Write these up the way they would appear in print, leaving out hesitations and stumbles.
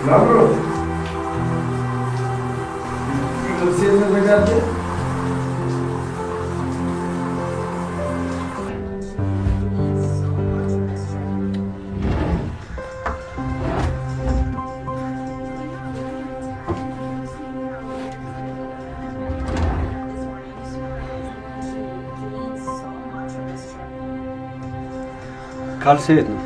Lavro. Você é verdade? ካልሴት ነው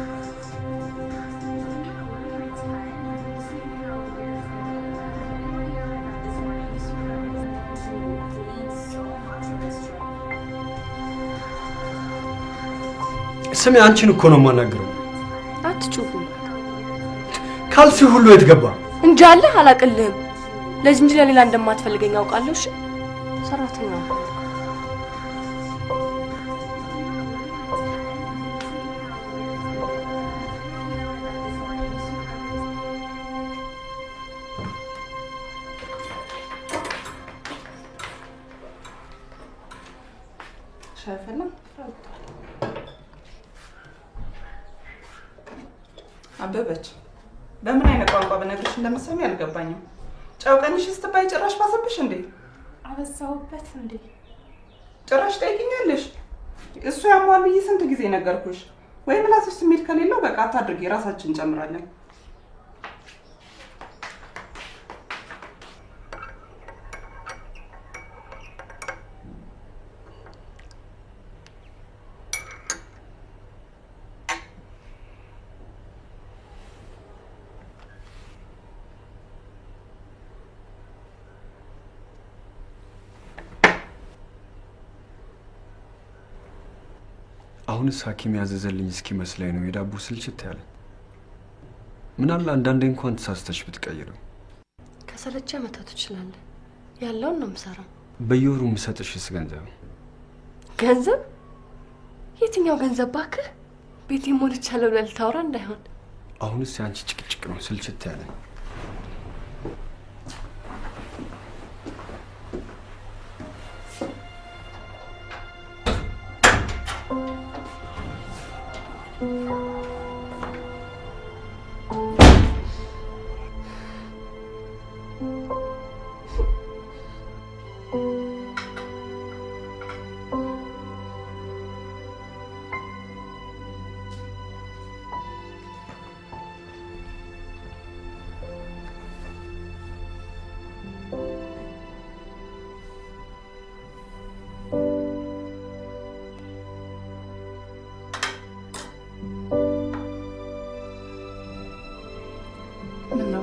ስሚ አንቺን እኮ ነው የማናገረው አትጩሁ ካልሲ ሁሉ የት ገባ እንጃለ አላቅልህም ለዚህ እንጂ ለሌላ እንደማትፈልገኝ አውቃለሁ እሺ ሰራተኛ شايفنا አበበች በምን አይነት ቋንቋ በነገርሽ እንደምትሰሚ አልገባኝም ጫው ቀንሽ ስትባይ ጭራሽ ባሰብሽ እንዴ አበዛውበት እንዴ ጭራሽ ጠይቂኛለሽ እሱ ያሟል ብዬ ስንት ጊዜ ነገርኩሽ ወይ ምላስሽ ስሜት ከሌለው በቃ አታድርጊ ራሳችን እንጨምራለን አሁንስ ሐኪም ያዘዘልኝ እስኪመስለኝ ነው የዳቦ ስልችት ያለ ምን አለ አንዳንዴ እንኳን ተሳስተሽ ብትቀይረው ከሰለቸ መተት ይችላል ያለውን ነው የምሰራው በየወሩ የምሰጥሽስ ገንዘብ የትኛው ገንዘብ ባክህ ቤቴ ሞልቻለሁ ብለህ ልታወራ እንዳይሆን አሁንስ ያንቺ ጭቅጭቅ ነው ስልችት ያለ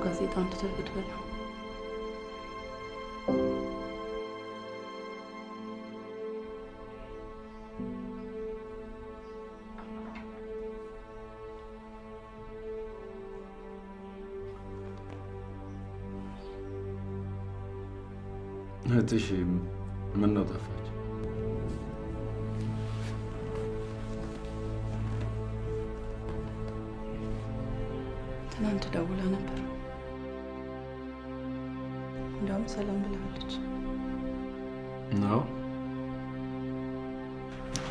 ጋዜጣውን ተተግድበለው እህትሽ ምን ነው ጠፋች ትናንት ደውላ ነበር እንደውም ሰላም ብላለች ነው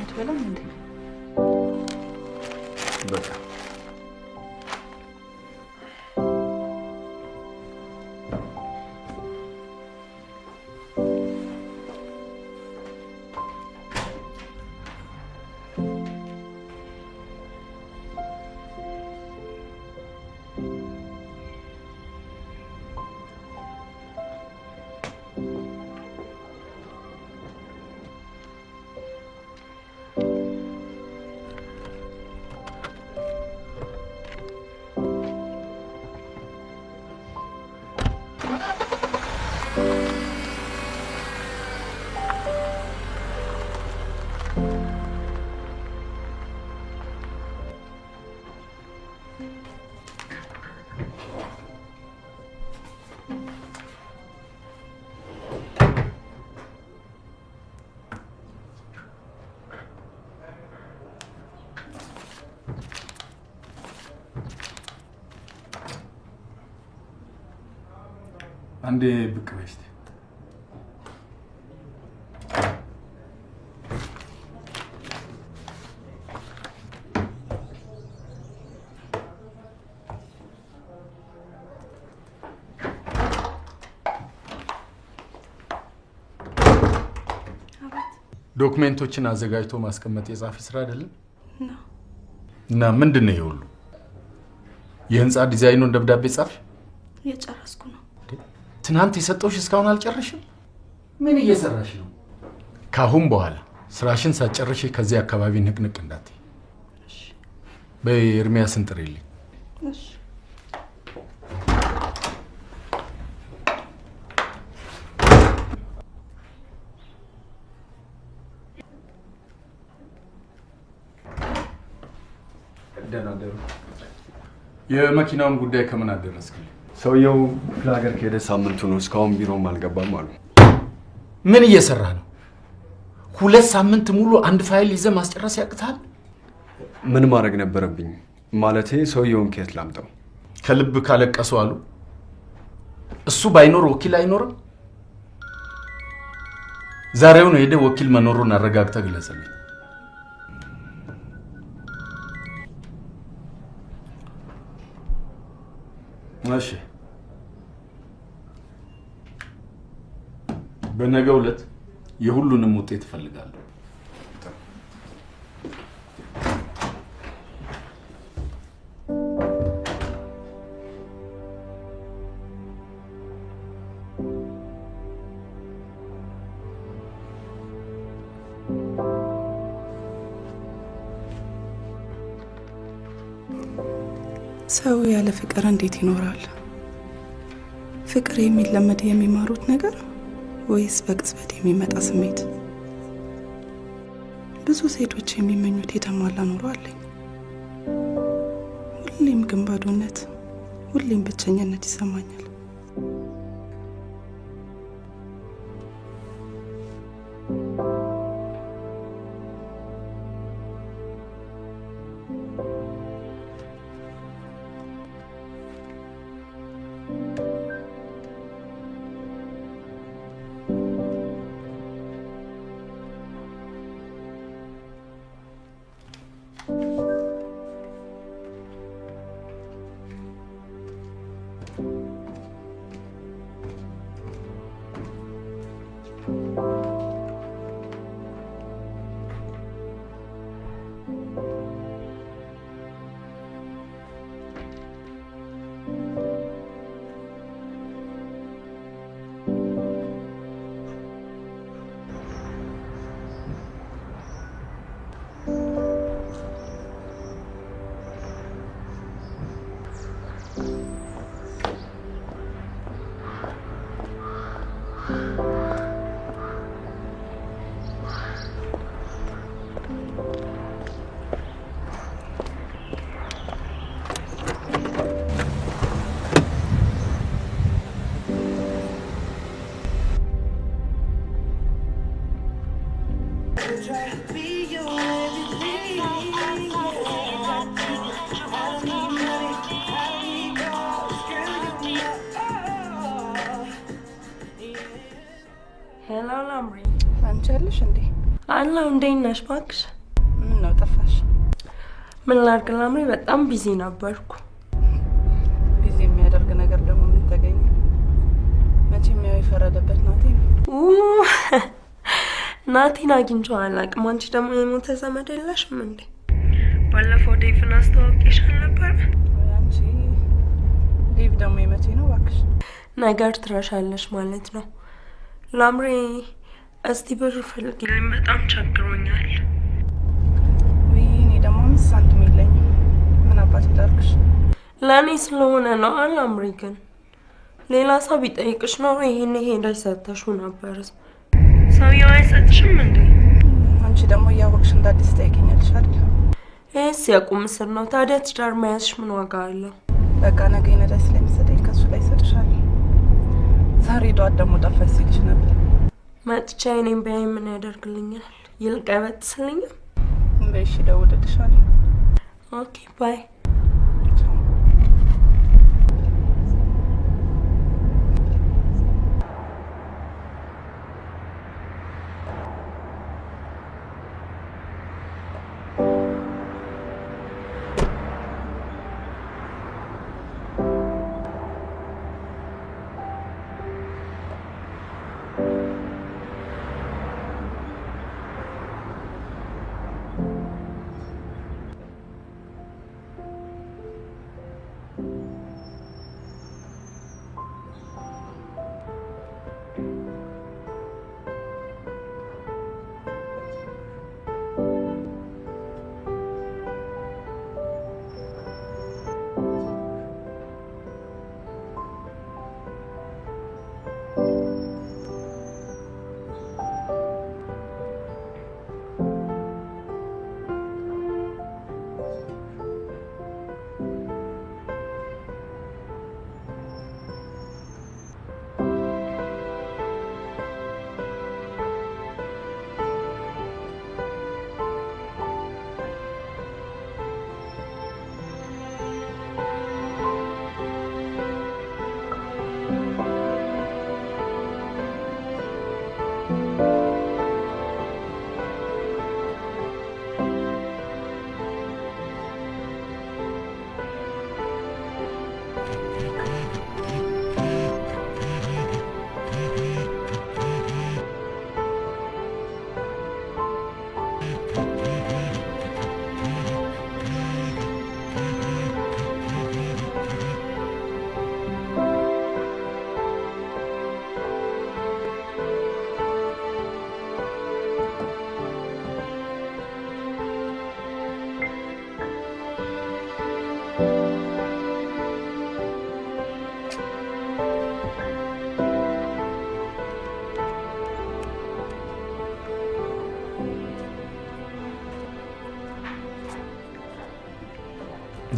አትበላም እንዴ በቃ አንዴ ብቅ በይ ዶክመንቶችን አዘጋጅቶ ማስቀመጥ የጻፊ ስራ አይደለም? ነው። እና ምንድነው ይሁሉ? የህንጻ ዲዛይኑን ደብዳቤ ጻፍ? እየጨረስኩ ነው። ትናንት የሰጠውሽ እስካሁን አልጨረሽም? ምን እየሰራሽ ነው? ካሁን በኋላ ስራሽን ሳትጨርሺ ከዚህ አካባቢ ንቅንቅ እንዳትይ። እሺ። በኤርሚያስን ጥሪልኝ። እሺ። ደናደሩ የመኪናውን ጉዳይ ከምን አደረስክልኝ? ሰውየው ክፍለ ሀገር ከሄደ ሳምንቱ ነው። እስካሁን ቢሮም አልገባም አሉ። ምን እየሰራ ነው? 2 ሳምንት ሙሉ አንድ ፋይል ይዘህ ማስጨረስ ያቅታል? ምን ማድረግ ነበረብኝ? ማለቴ ሰውየውን ከየት ላምጣው? ከልብ ካለቀሱ አሉ። እሱ ባይኖር ወኪል አይኖርም። ዛሬውን ሄደህ ወኪል መኖሩን አረጋግጠህ ግለጽልኝ። እሺ። በነገው ዕለት የሁሉንም ውጤት እፈልጋለሁ። ሰው ያለ ፍቅር እንዴት ይኖራል? ፍቅር የሚለመድ የሚማሩት ነገር ወይስ በቅጽበት የሚመጣ ስሜት? ብዙ ሴቶች የሚመኙት የተሟላ ኑሮ አለኝ። ሁሌም ግን ባዶነት፣ ሁሌም ብቸኝነት ይሰማኛል። ሄሎ ላምሪ፣ አንቺ አለሽ እንዴ? አላው እንዴት ነሽ? እባክሽ ምን ነው ጠፋሽ? ምን ላድርግ ላምሪ፣ በጣም ቢዚ ነበርኩ። ቢዚ የሚያደርግ ነገር ደግሞ ምን ተገኘ? መቼም ያው የፈረደበት ናቲ ነው። ናቲን አግኝቼው አላውቅም። አንቺ ደግሞ የሞተ ዘመድ የለሽም እንዴ? ባለፈው ዴቭን አስተዋውቄሻል ነበር። አንቺ ዴቭ ደግሞ የመቼ ነው እባክሽ? ነገር ትረሻለሽ ማለት ነው። ላምሪ እስቲ ብር ፈልጊልኝ፣ በጣም ቸግሮኛል። እኔ ደግሞ 5 ሳንቲም የለኝም። ምን አባቴ ላድርግሽ? ለእኔ ስለሆነ ነው። አላምሪ ግን ሌላ ሰው ቢጠይቅሽ ነው ይሄን ሄደሽ ሰጥተሽው ነበር። ሰውየው አይሰጥሽም እንዴ? አንቺ ደግሞ እያወቅሽ እንደ አዲስ ትጠይቂኛለሽ አይደል? ይሄስ የቁም ስር ነው። ታዲያ ትዳር መያዝሽ ምን ዋጋ አለው? በቃ ነገ ነዳጅ ስለሚሰጠኝ ከሱ ላይ ይሰጥሻል። ዛሬ ጧት ደግሞ ጠፋሽ ሲልሽ ነበር። መጥቻ እኔም በይ ምን ያደርግልኛል? ይልቅ አይበጥስልኝም? በእሺ እደውልልሻለሁ። ኦኬ ባይ።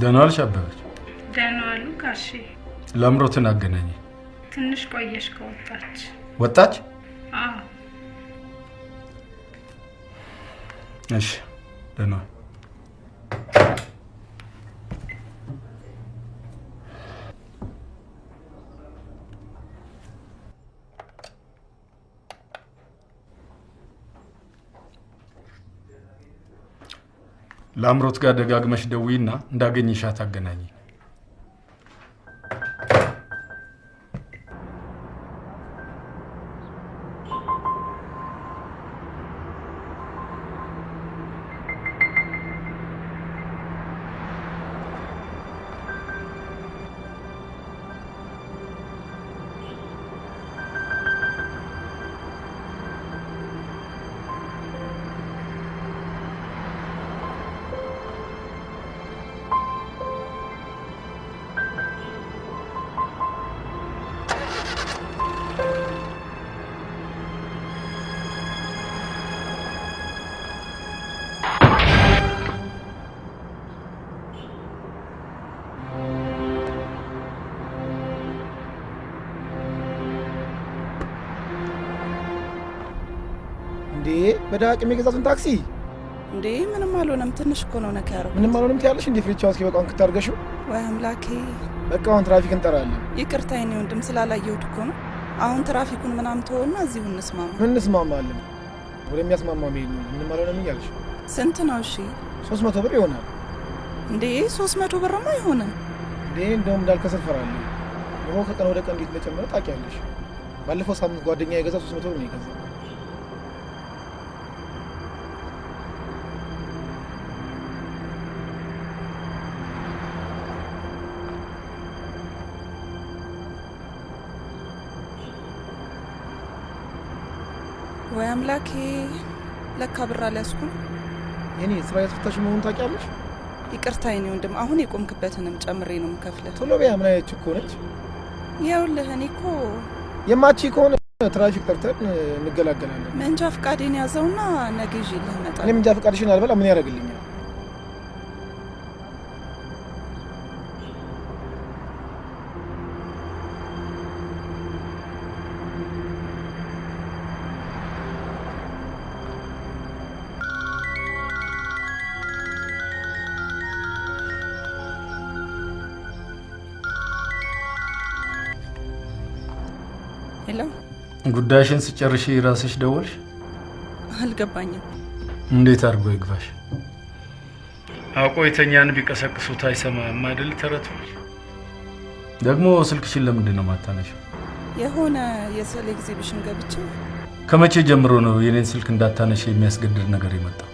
ደህና ዋልሽ አበበች? ደህና ዋሉ ጋሼ። ላምሮትን አገናኘ። ትንሽ ቆየሽ ከወጣች? ወጣች? አዎ። እሺ ደህና ዋል። ላምሮት ጋር ደጋግመሽ ደውይና እንዳገኝሻት አገናኝ። በዳቅ የሚገዛቱን ታክሲ እንዴ ምንም አልሆነም። ትንሽ እኮ ነው ነካ ያረው። ምንም አልሆነም ትያለሽ እንዴ? ፍሪቻውስ ከበቃውን ከተርገሽው ወይ አምላኬ። በቃ አሁን ትራፊክ እንጠራለን። ይቅርታ የኔ ወንድም ስላላየሁት እኮ ነው። አሁን ትራፊኩን ምናምን ተወውና እዚሁ እንስማማ። ምን እንስማማለን? ወደሚያስማማ መሄድ ነው። ምንም አልሆነም እያልሽ ስንት ነው? እሺ 300 ብር ይሆናል። እንዴ 300 ብርማ አይሆንም እንዴ። እንደውም እንዳልከስር ፈራለሁ። ኑሮ ከቀን ወደ ቀን እንዴት እንደጨመረ ታውቂያለሽ። ባለፈው ሳምንት ጓደኛዬ የገዛው 300 ብር ነው የገዛው። ወይ አምላኬ። ለካ ብር አልያዝኩም። የኔ ስራ ያስፈታሽ መሆኑን ታውቂያለሽ። ይቅርታ የኔ ወንድም፣ አሁን የቆምክበትንም ጨምሬ ነው የምከፍለው። ቶሎ በያ። ምን አይነት እኮ ነች። ይኸውልህ እኔ እኮ የማቺ ከሆነ ትራፊክ ጠርተን እንገላገላለን። መንጃ ፈቃዴን ያዘውና ነገ ይዤልህ እመጣለሁ። እኔ መንጃ ፈቃድሽን አልበላ ምን ያደርግልኛል? ሄሎ፣ ጉዳይሽን ስጨርሽ ራስሽ ደወልሽ? አልገባኝም። እንዴት አድርጎ ይግባሽ? አውቆ የተኛን ቢቀሰቅሱት አይሰማም አይደል ተረቱ? ደግሞ ስልክሽን ለምንድን ነው ማታነሺው? የሆነ የስዕል ኤግዚቢሽን ገብቼ። ከመቼ ጀምሮ ነው የኔን ስልክ እንዳታነሺ የሚያስገድድ ነገር የመጣው?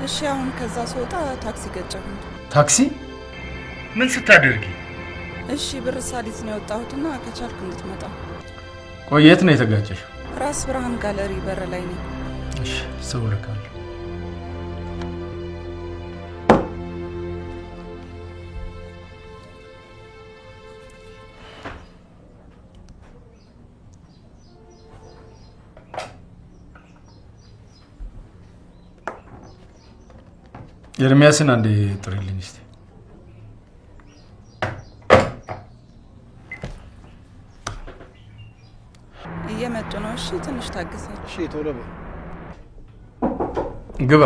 እሺ አሁን ከዛ ስወጣ ታክሲ ገጨሁኝ። ታክሲ? ምን ስታደርጊ? እሺ ብር ሳሊዝ ነው የወጣሁትና ከቻልክ እንድትመጣ። ቆይ የት ነው የተጋጨሽው? ራስ ብርሃን ጋለሪ በር ላይ ነኝ። እሺ ሰው ልካለሁ። ኤርሚያስን አንዴ ጥሪልኝ እስቲ። እየመጡ ነው። እሺ ትንሽ ታገሰኝ። እሺ ቶሎ በይ። ግባ።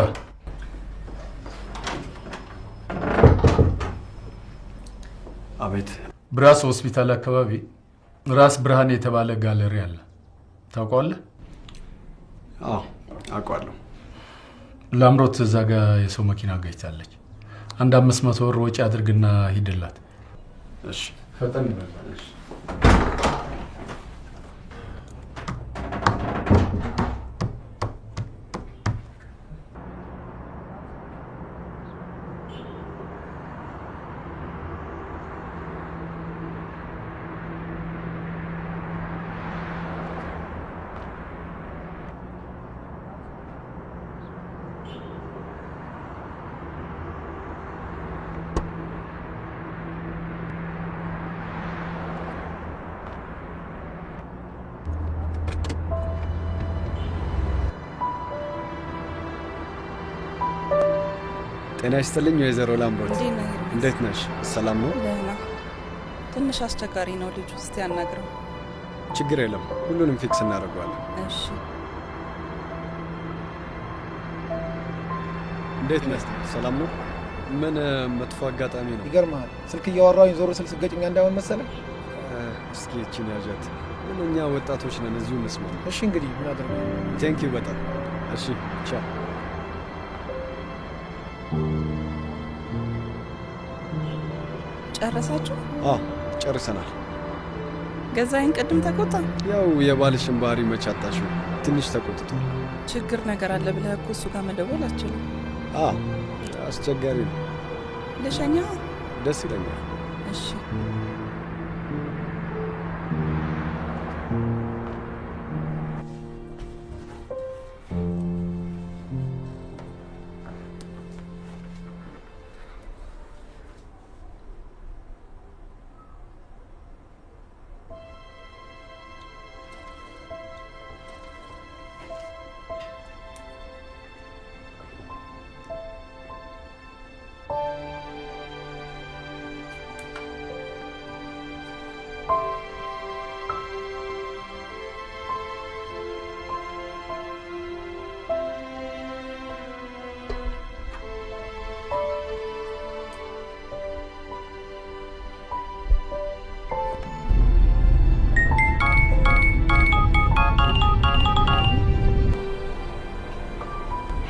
አቤት። ብራስ ሆስፒታል አካባቢ ራስ ብርሃን የተባለ ጋለሪ አለ። ታውቀዋለህ? አዎ አውቀዋለሁ። ላምሮት እዛ ጋ የሰው መኪና ገጭታለች። አንድ 500 ብር ወጪ አድርግና ሂድላት። እሺ ፈጠን በል። ጤና ይስጥልኝ ወይዘሮ ላምሮት። እንዴት ነሽ? ሰላም ነው? ደህና። ትንሽ አስቸጋሪ ነው ልጁ። እስቲ ያናግረው። ችግር የለም፣ ሁሉንም ፊክስ እናደርገዋለን። እሺ። እንዴት ነሽ? ሰላም ነው? ምን መጥፎ አጋጣሚ ነው? ይገርማል። ስልክ እያወራሁኝ ዞር ስል ስገጭኛ እንዳይሆን መሰለኝ። እስኪ እቺን ያዣት። ምን እኛ ወጣቶች ነን፣ እዚሁ መስማ። እሺ እንግዲህ ምን አደርጋለሁ? ቴንክ ዩ በጣም እሺ። ቻው። ጨረሳችሁ? ጨርሰናል። ገዛኸኝ ቅድም ተቆጣ። ያው የባልሽን ባህሪ መቻጣሽው ትንሽ ተቆጥቷል። ችግር ነገር አለ ብለህ እኮ እሱ ጋር መደወል አትችልም። አስቸጋሪ ነው። ልሸኛ? ደስ ይለኛል። እሺ።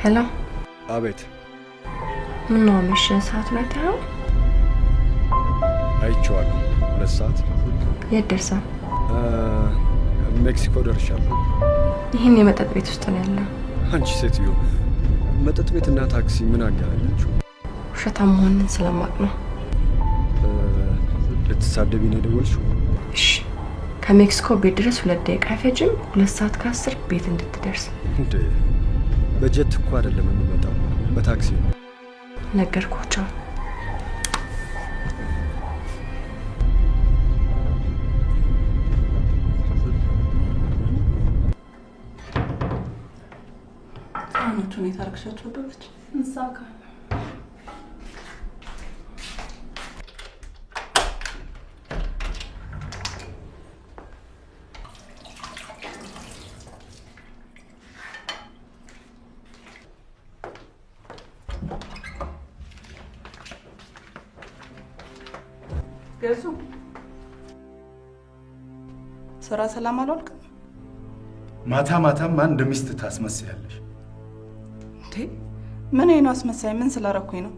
ሄሎ። አቤት። ምን ነው ምሽን ሰዓት ላይ ታው? አይቼዋለሁ። 2 ሰዓት። የት ደርሰህ? ሜክሲኮ ደርሻለሁ። ይሄን የመጠጥ ቤት ውስጥ ነው ያለው። አንቺ ሴትዮ፣ መጠጥ ቤትና ታክሲ ምን አገናኛችሁ? ውሸታም መሆንን ስለማቅ ነው። ልትሳደቢ ነው የደወልሽው? እሺ። ከሜክሲኮ ቤት ድረስ 2 ደቂቃ አይፈጅም። 2 ሰዓት ከ10 ቤት እንድትደርስ። እንዴ በጀት እኮ አይደለም የምመጣው፣ በታክሲ ነው። ነገርኳቸው። ሳህኖቹን የት አደረግሻቸው? በለች እዛ ጋር ገዙ። ስራ ሰላም አልዋልክም? ማታ ማታም ማን እንደሚስት ታስመስያለሽ? እንዴ ምን ነው አስመሳይ? ምን ስላረኩኝ ነው?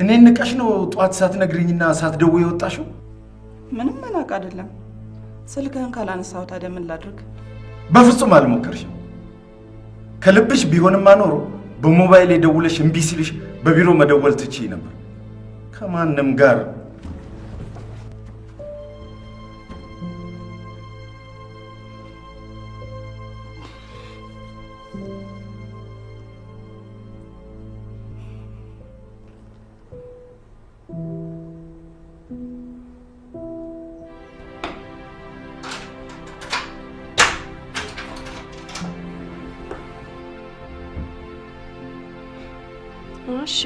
እኔን ንቀሽ ነው ጧት ሳትነግሪኝና ሳትደውይ የወጣሽው? ምንም መናቅ አይደለም። ስልክህን ካላነሳው ታዲያ ምን ላድርግ? በፍጹም አልሞከርሽም። ከልብሽ ቢሆንማ ኖሮ በሞባይል ደውለሽ እምቢ ሲልሽ በቢሮ መደወል ትችይ ነበር። ከማንም ጋር እሺ።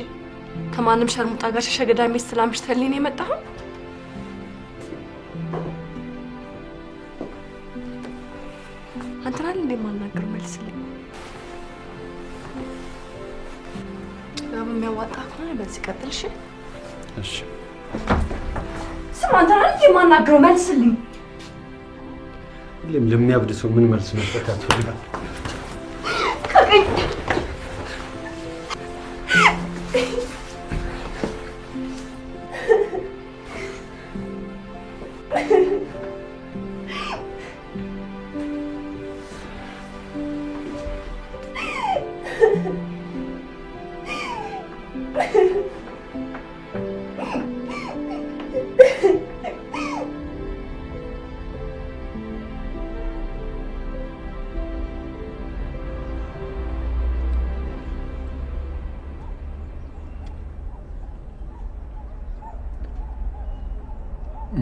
ከማንም ሸርሙጣ ጋር ሸገዳሜ ስላምሽተልኝ ነው የመጣው? አንተናል እንደ ማናገር መልስልኝ። ያው የሚያዋጣ ከሆነ በዚህ ቀጥል። እሺ እሺ። ስማ፣ አንተናል እንደ ማናገር መልስልኝ። ሁሌም ለሚያብድ ሰው ምን መልስ መስጠት ያስፈልጋል? ከቀኝ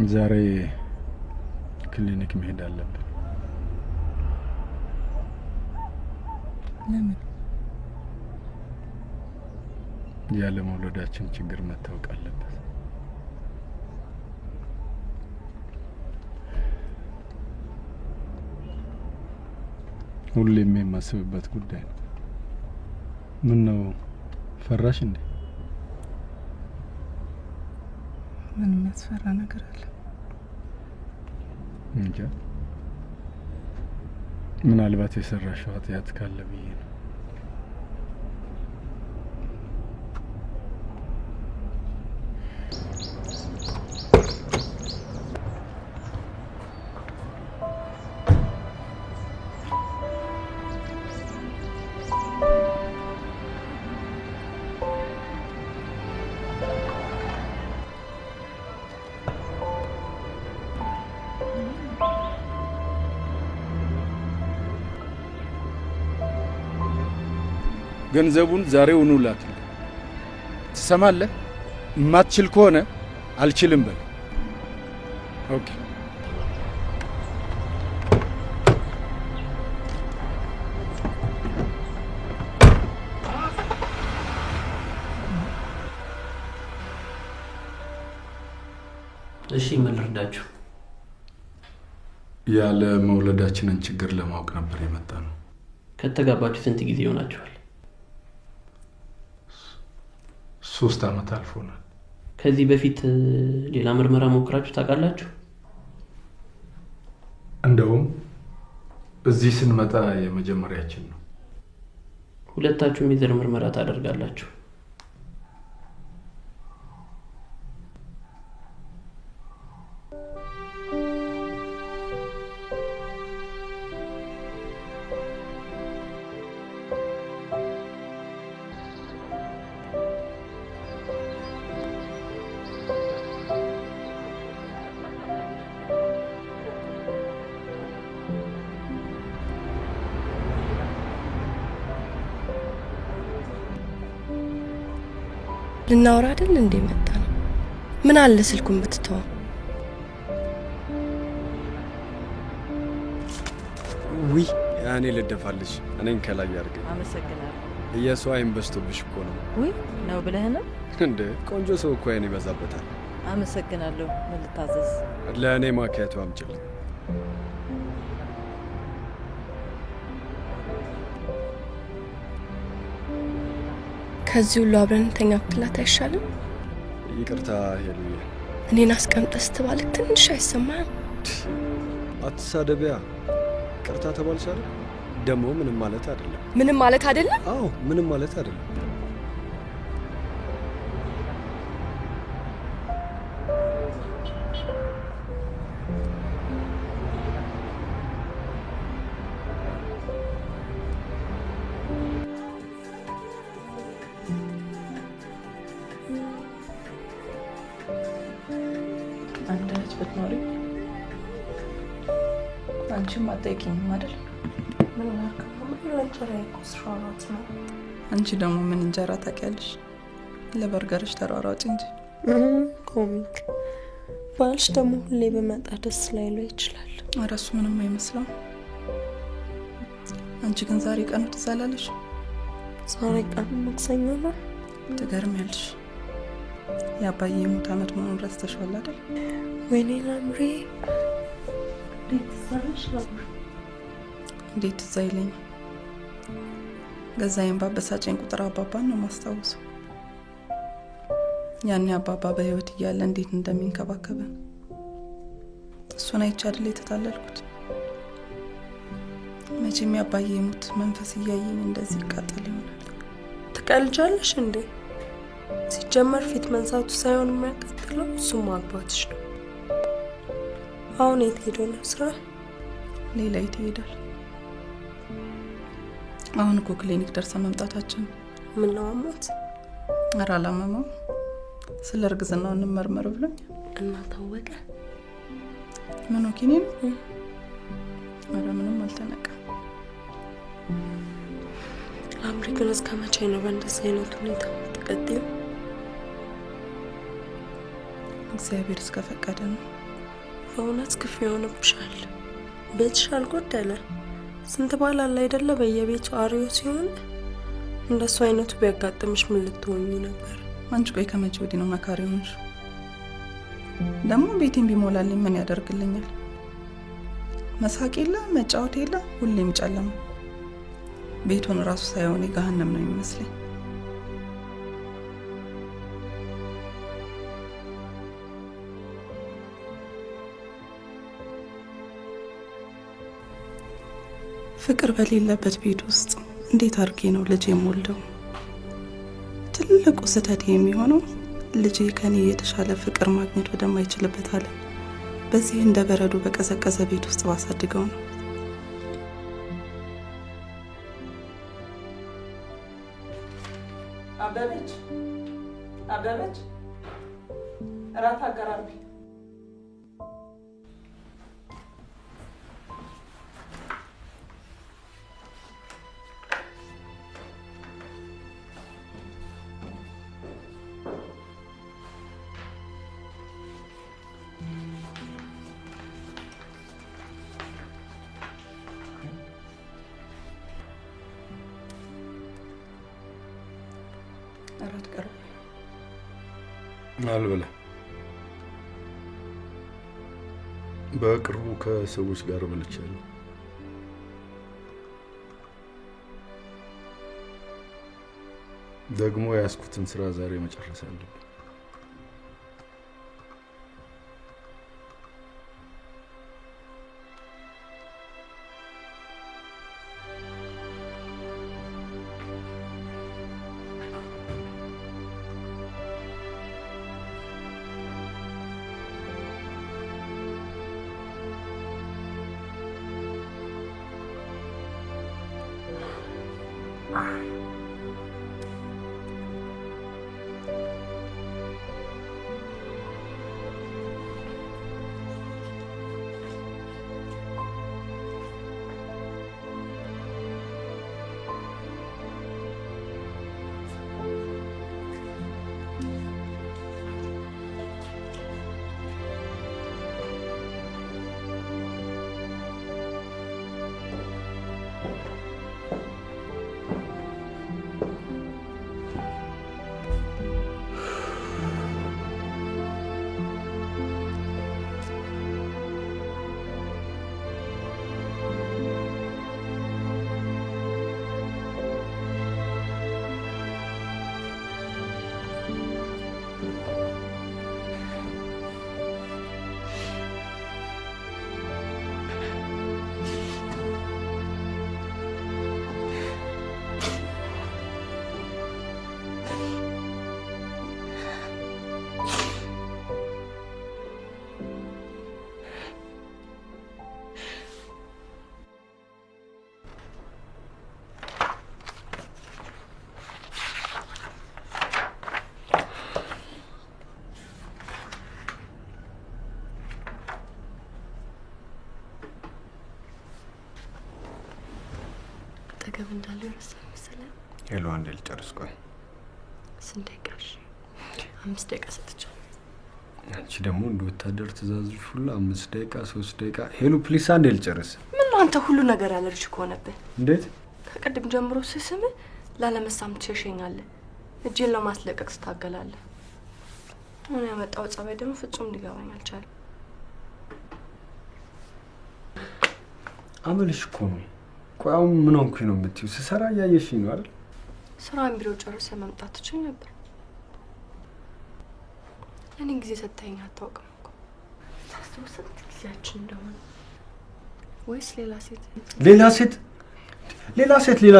ዛሬ ክሊኒክ መሄድ አለብን። ለምን? ያለ መውለዳችን ችግር መታወቅ አለበት። ሁሌም የማስብበት ጉዳይ ነው። ምን ነው ፈራሽ እንዴ? ምን የሚያስፈራ ነገር አለ? እንጃ፣ ምናልባት የሰራሽው ኃጢአት ካለ ብዬ ነው። ገንዘቡን ዛሬውኑ ላክልኝ። ትሰማለህ? የማትችል ከሆነ አልችልም በል። ኦኬ። እሺ፣ ምን ልርዳችሁ? ያለ መውለዳችንን ችግር ለማወቅ ነበር የመጣ ነው። ከተጋባችሁ ስንት ጊዜ ይሆናችኋል? 3 ዓመት አልፎናል። ከዚህ በፊት ሌላ ምርመራ ሞክራችሁ ታውቃላችሁ? እንደውም እዚህ ስንመጣ የመጀመሪያችን ነው። ሁለታችሁም የዘር ምርመራ ታደርጋላችሁ? ልናወራ አይደል እንዴ መጣ ነው? ምን አለ ስልኩን ብትተው? ውይ ያኔ ልደፋልሽ። እኔን ከላይ ያርገኝ። አመሰግናለሁ። እየሰው አይን በዝቶብሽ እኮ ነው። ውይ ነው ብለህ ነው እንዴ? ቆንጆ ሰው እኮ አይን ይበዛበታል። አመሰግናለሁ። ምን ልታዘዝ? ለእኔ ማኪያቶ አምጪልኝ። ከዚህ ሁሉ አብረን እንተኛ ብትላት አይሻልም? ይቅርታ ሄሉዬ። እኔን አስቀምጠህ ስትባል ትንሽ አይሰማህም? አትሳደቢያ። ይቅርታ ተባልሽ አይደል? ደግሞ ምንም ማለት አይደለም። ምንም ማለት አይደለም? አዎ ምንም ማለት አይደለም። አንዳች ብትኖሪ አንቺም አትጠይቂኝም አይደል? ምን አልከው? እንጀራ ይቆስራራት ነው። አንቺ ደግሞ ምን እንጀራ ታውቂያለሽ? ለበርገርሽ ተሯሯጭ እንጂ። ኮሚክ ባልሽ ደግሞ ሁሌ በመጣ ደስ ላይለው ይችላል። ኧረ እሱ ምንም አይመስለው። አንቺ ግን ዛሬ ቀኑ ትዝ አላለሽ? ዛሬ ቀኑ ማክሰኞ ነው። ትገርሚያለሽ። የአባዬ የሞት ዓመት መሆኑን ረስተሽዋል አይደል? ወይኔ ላምሪ፣ እንዴት ትዛለሽ? እንዴት ትዝ አይለኝም? ገዛዬን ባበሳጨኝ ቁጥር አባባን ነው ማስታወሰው። ያኔ አባባ በህይወት እያለ እንዴት እንደሚንከባከበን እሱን አይቼ አይደል የተታለልኩት። መቼም የአባዬ የሞት መንፈስ እያየኝ እንደዚህ ይቃጠል ይሆናል። ትቀልጃለሽ እንዴ? ሲጀመር ፊት መንሳቱ ሳይሆን የሚያቃጥለው እሱ ማግባትሽ ነው። አሁን የት ሄዶ ነው ስራ? ሌላ የት ይሄዳል? አሁን እኮ ክሊኒክ ደርሰን መምጣታችን። ምን ነው አሞት? ኧረ አላመመው። ስለ እርግዝናው እንመርመር ብሎኝ እና ታወቀ? ምን ኦኬኒ ነው? ኧረ ምንም አልተነቀም። ላምሪ ግን እስከ መቼ ነው በእንደዚህ አይነት ሁኔታ የምትቀጥይው? እግዚአብሔር እስከፈቀደ ነው። በእውነት ክፉ ይሆንብሻል። ቤትሽ አልጎደለ። ስንት ባል አለ አይደለ በየቤቱ አሪዮ ሲሆን እንደሱ አይነቱ ቢያጋጥምሽ ምን ልትሆኚ ነበር? አንቺ ቆይ ከመቼ ወዲህ ነው መካሪ ሆንሽ? ደግሞ ቤቴን ቢሞላልኝ ምን ያደርግልኛል? መሳቅ የለ መጫወት የለ ሁሌም ጨለማ። ቤቱን ራሱ ሳይሆን ገሃነም ነው የሚመስለኝ። ፍቅር በሌለበት ቤት ውስጥ እንዴት አድርጌ ነው ልጄ የምወልደው? ትልቁ ስህተት የሚሆነው ልጄ ከኔ የተሻለ ፍቅር ማግኘት ወደማይችልበት ዓለም በዚህ እንደ በረዶ በቀዘቀዘ ቤት ውስጥ ባሳድገው ነው። አበበች እራት አቀራርቢ። እራት ቀርብ። አልበላም። በቅርቡ ከሰዎች ጋር በልቻለሁ። ደግሞ ያስኩትን ስራ ዛሬ መጨረስ አለብኝ። አጠገብ እንዳለው ረሳኝ መሰለኝ። ሄሎ፣ አንዴ ልጨርስ። ቆይ ስንት ደቂቃሽ? 5 ደቂቃ ሰጥቻለሁ። አንቺ ደግሞ እንደ ወታደር ትእዛዝሽ ሁሉ 5 ደቂቃ 3 ደቂቃ። ሄሎ ፕሊስ፣ አንዴ ልጨርስ። ምን ነው አንተ ሁሉ ነገር ያለልሽ ከሆነብህ? እንዴት ከቀድም ጀምሮ ስስም ላለመሳም ትሸሸኛለህ፣ እጄን ለማስለቀቅ ስታገላለህ። ምን ያመጣው ጸባይ ደግሞ ፍጹም ሊገባኝ አልቻለም። አመልሽ እኮ ነው። ቆይ አሁን ምን ሆንኩኝ ነው የምትይው? ስሰራ እያየሽኝ ነው አይደል? ስራን ቢሮ ጨርሰህ መምጣት ትችል ነበር። እኔ ጊዜ ሰጥተኸኝ አታውቅም እኮ። ታስታውስ ስንት ጊዜያችን እንደሆነ። ወይስ ሌላ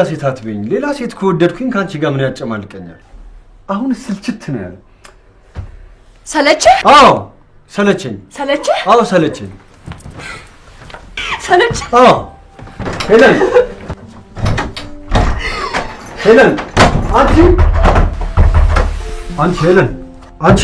ሴት አትበይኝ። ሌላ ሴት ከወደድኩኝ ካንቺ ጋር ምን ያጨማልቀኛል? አሁን ስልችት ነው ያለ። ሰለቸህ? አዎ ሰለቸኝ። ሰለቸህ? አዎ ሰለቸኝ። ሰለቸህ? አዎ ሄለን አንቺ ሄለን አንቺ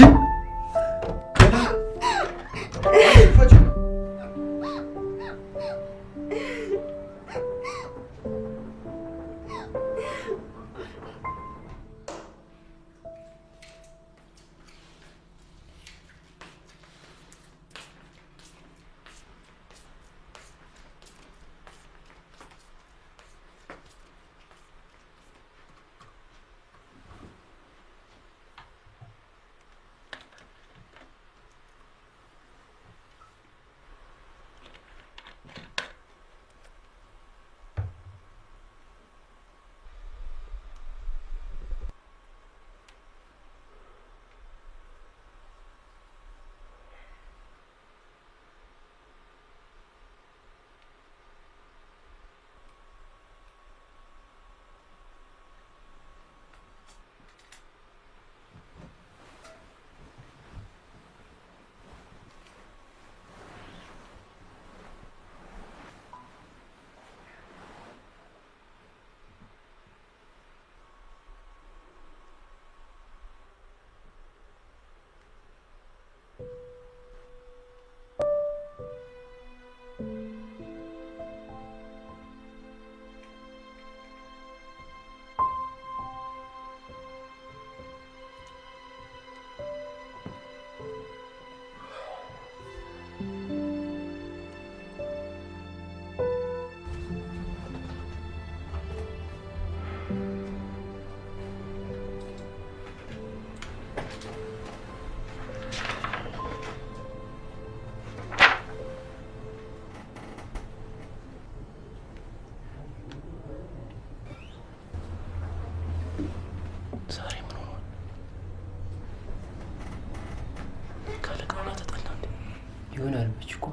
ይሆናል እኮ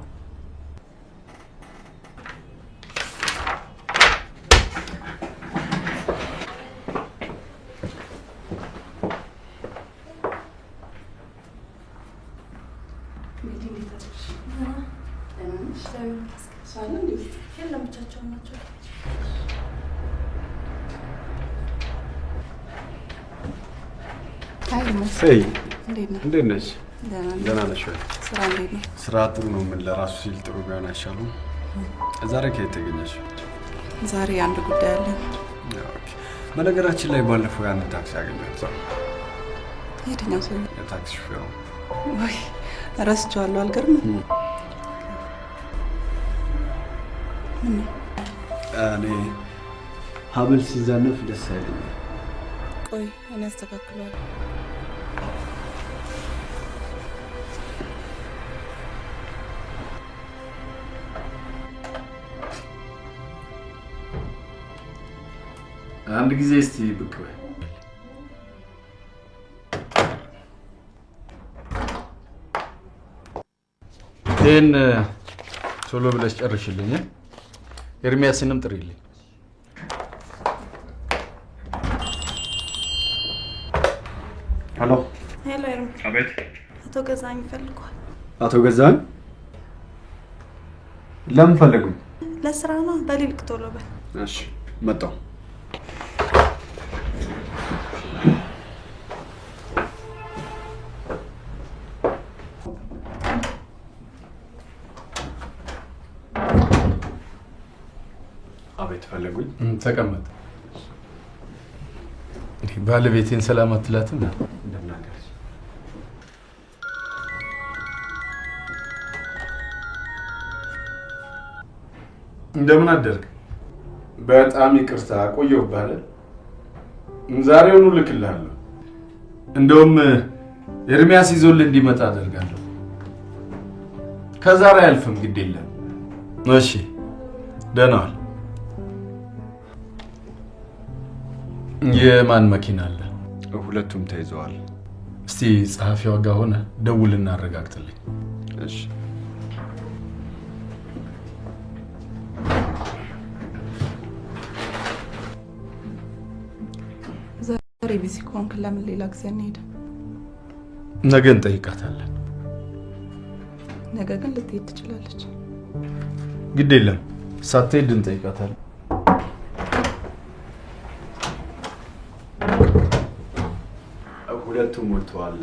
Hey, እንዴት ነሽ? ደህና ነሽ ወይ? ስራ እንዴት ነው? ስራ ጥሩ ነው። ምን ለራሱ ሲል ጥሩ ቢሆን አይሻልም? ዛሬ ከየት ተገኘሽ? ዛሬ አንድ ጉዳይ አለኝ። ኦኬ። በነገራችን ላይ ባለፈው ያን ታክሲ አገኘሁት። የትኛው ሰው? የታክሲ ሹፌሩ። ወይ እረስቸዋለሁ። አልገርምም? እኔ ሀብል ሲዛነፍ ደስ አይለኝም። ቆይ እኔ አስተካክለዋለሁ። አንድ ጊዜ እስቲ ብቅ በይ። ይህን ቶሎ ብለሽ ጨርሽልኝ። ኤርሚያስንም ጥሪልኝ። ሄሎ ሄሎ። አቤት። አቶ ገዛኝ ፈልጓል። አቶ ገዛኝ ለምን ፈለጉኝ? ለስራ ነው። በሊልቅ ቶሎ በል። እሺ መጣሁ። አቤት ፈለጉኝ? ተቀመጥ። ባለቤቴን ሰላም አትላትም? እንደምን አደርክ? በጣም ይቅርታ ቆየሁብህ አይደል? ዛሬውኑ ልክልሃለሁ። እንደውም ኤርሚያስ ይዞልህ እንዲመጣ አደርጋለሁ። ከዛሬ አያልፍም፣ ግድ የለም። እሺ ደህና ዋል። የማን መኪና አለ? ሁለቱም ተይዘዋል። እስቲ ጸሐፊዋ ጋር ሆነ ደውልና አረጋግጥልኝ። እሺ ዛሬ ቢዚ ከሆንክ ለምን ሌላ ጊዜ እንሄድም? ነገ እንጠይቃታለን። ነገ ግን ልትሄድ ትችላለች። ግድ የለም፣ ሳትሄድ እንጠይቃታለን። ሁለቱም ወጥተዋል።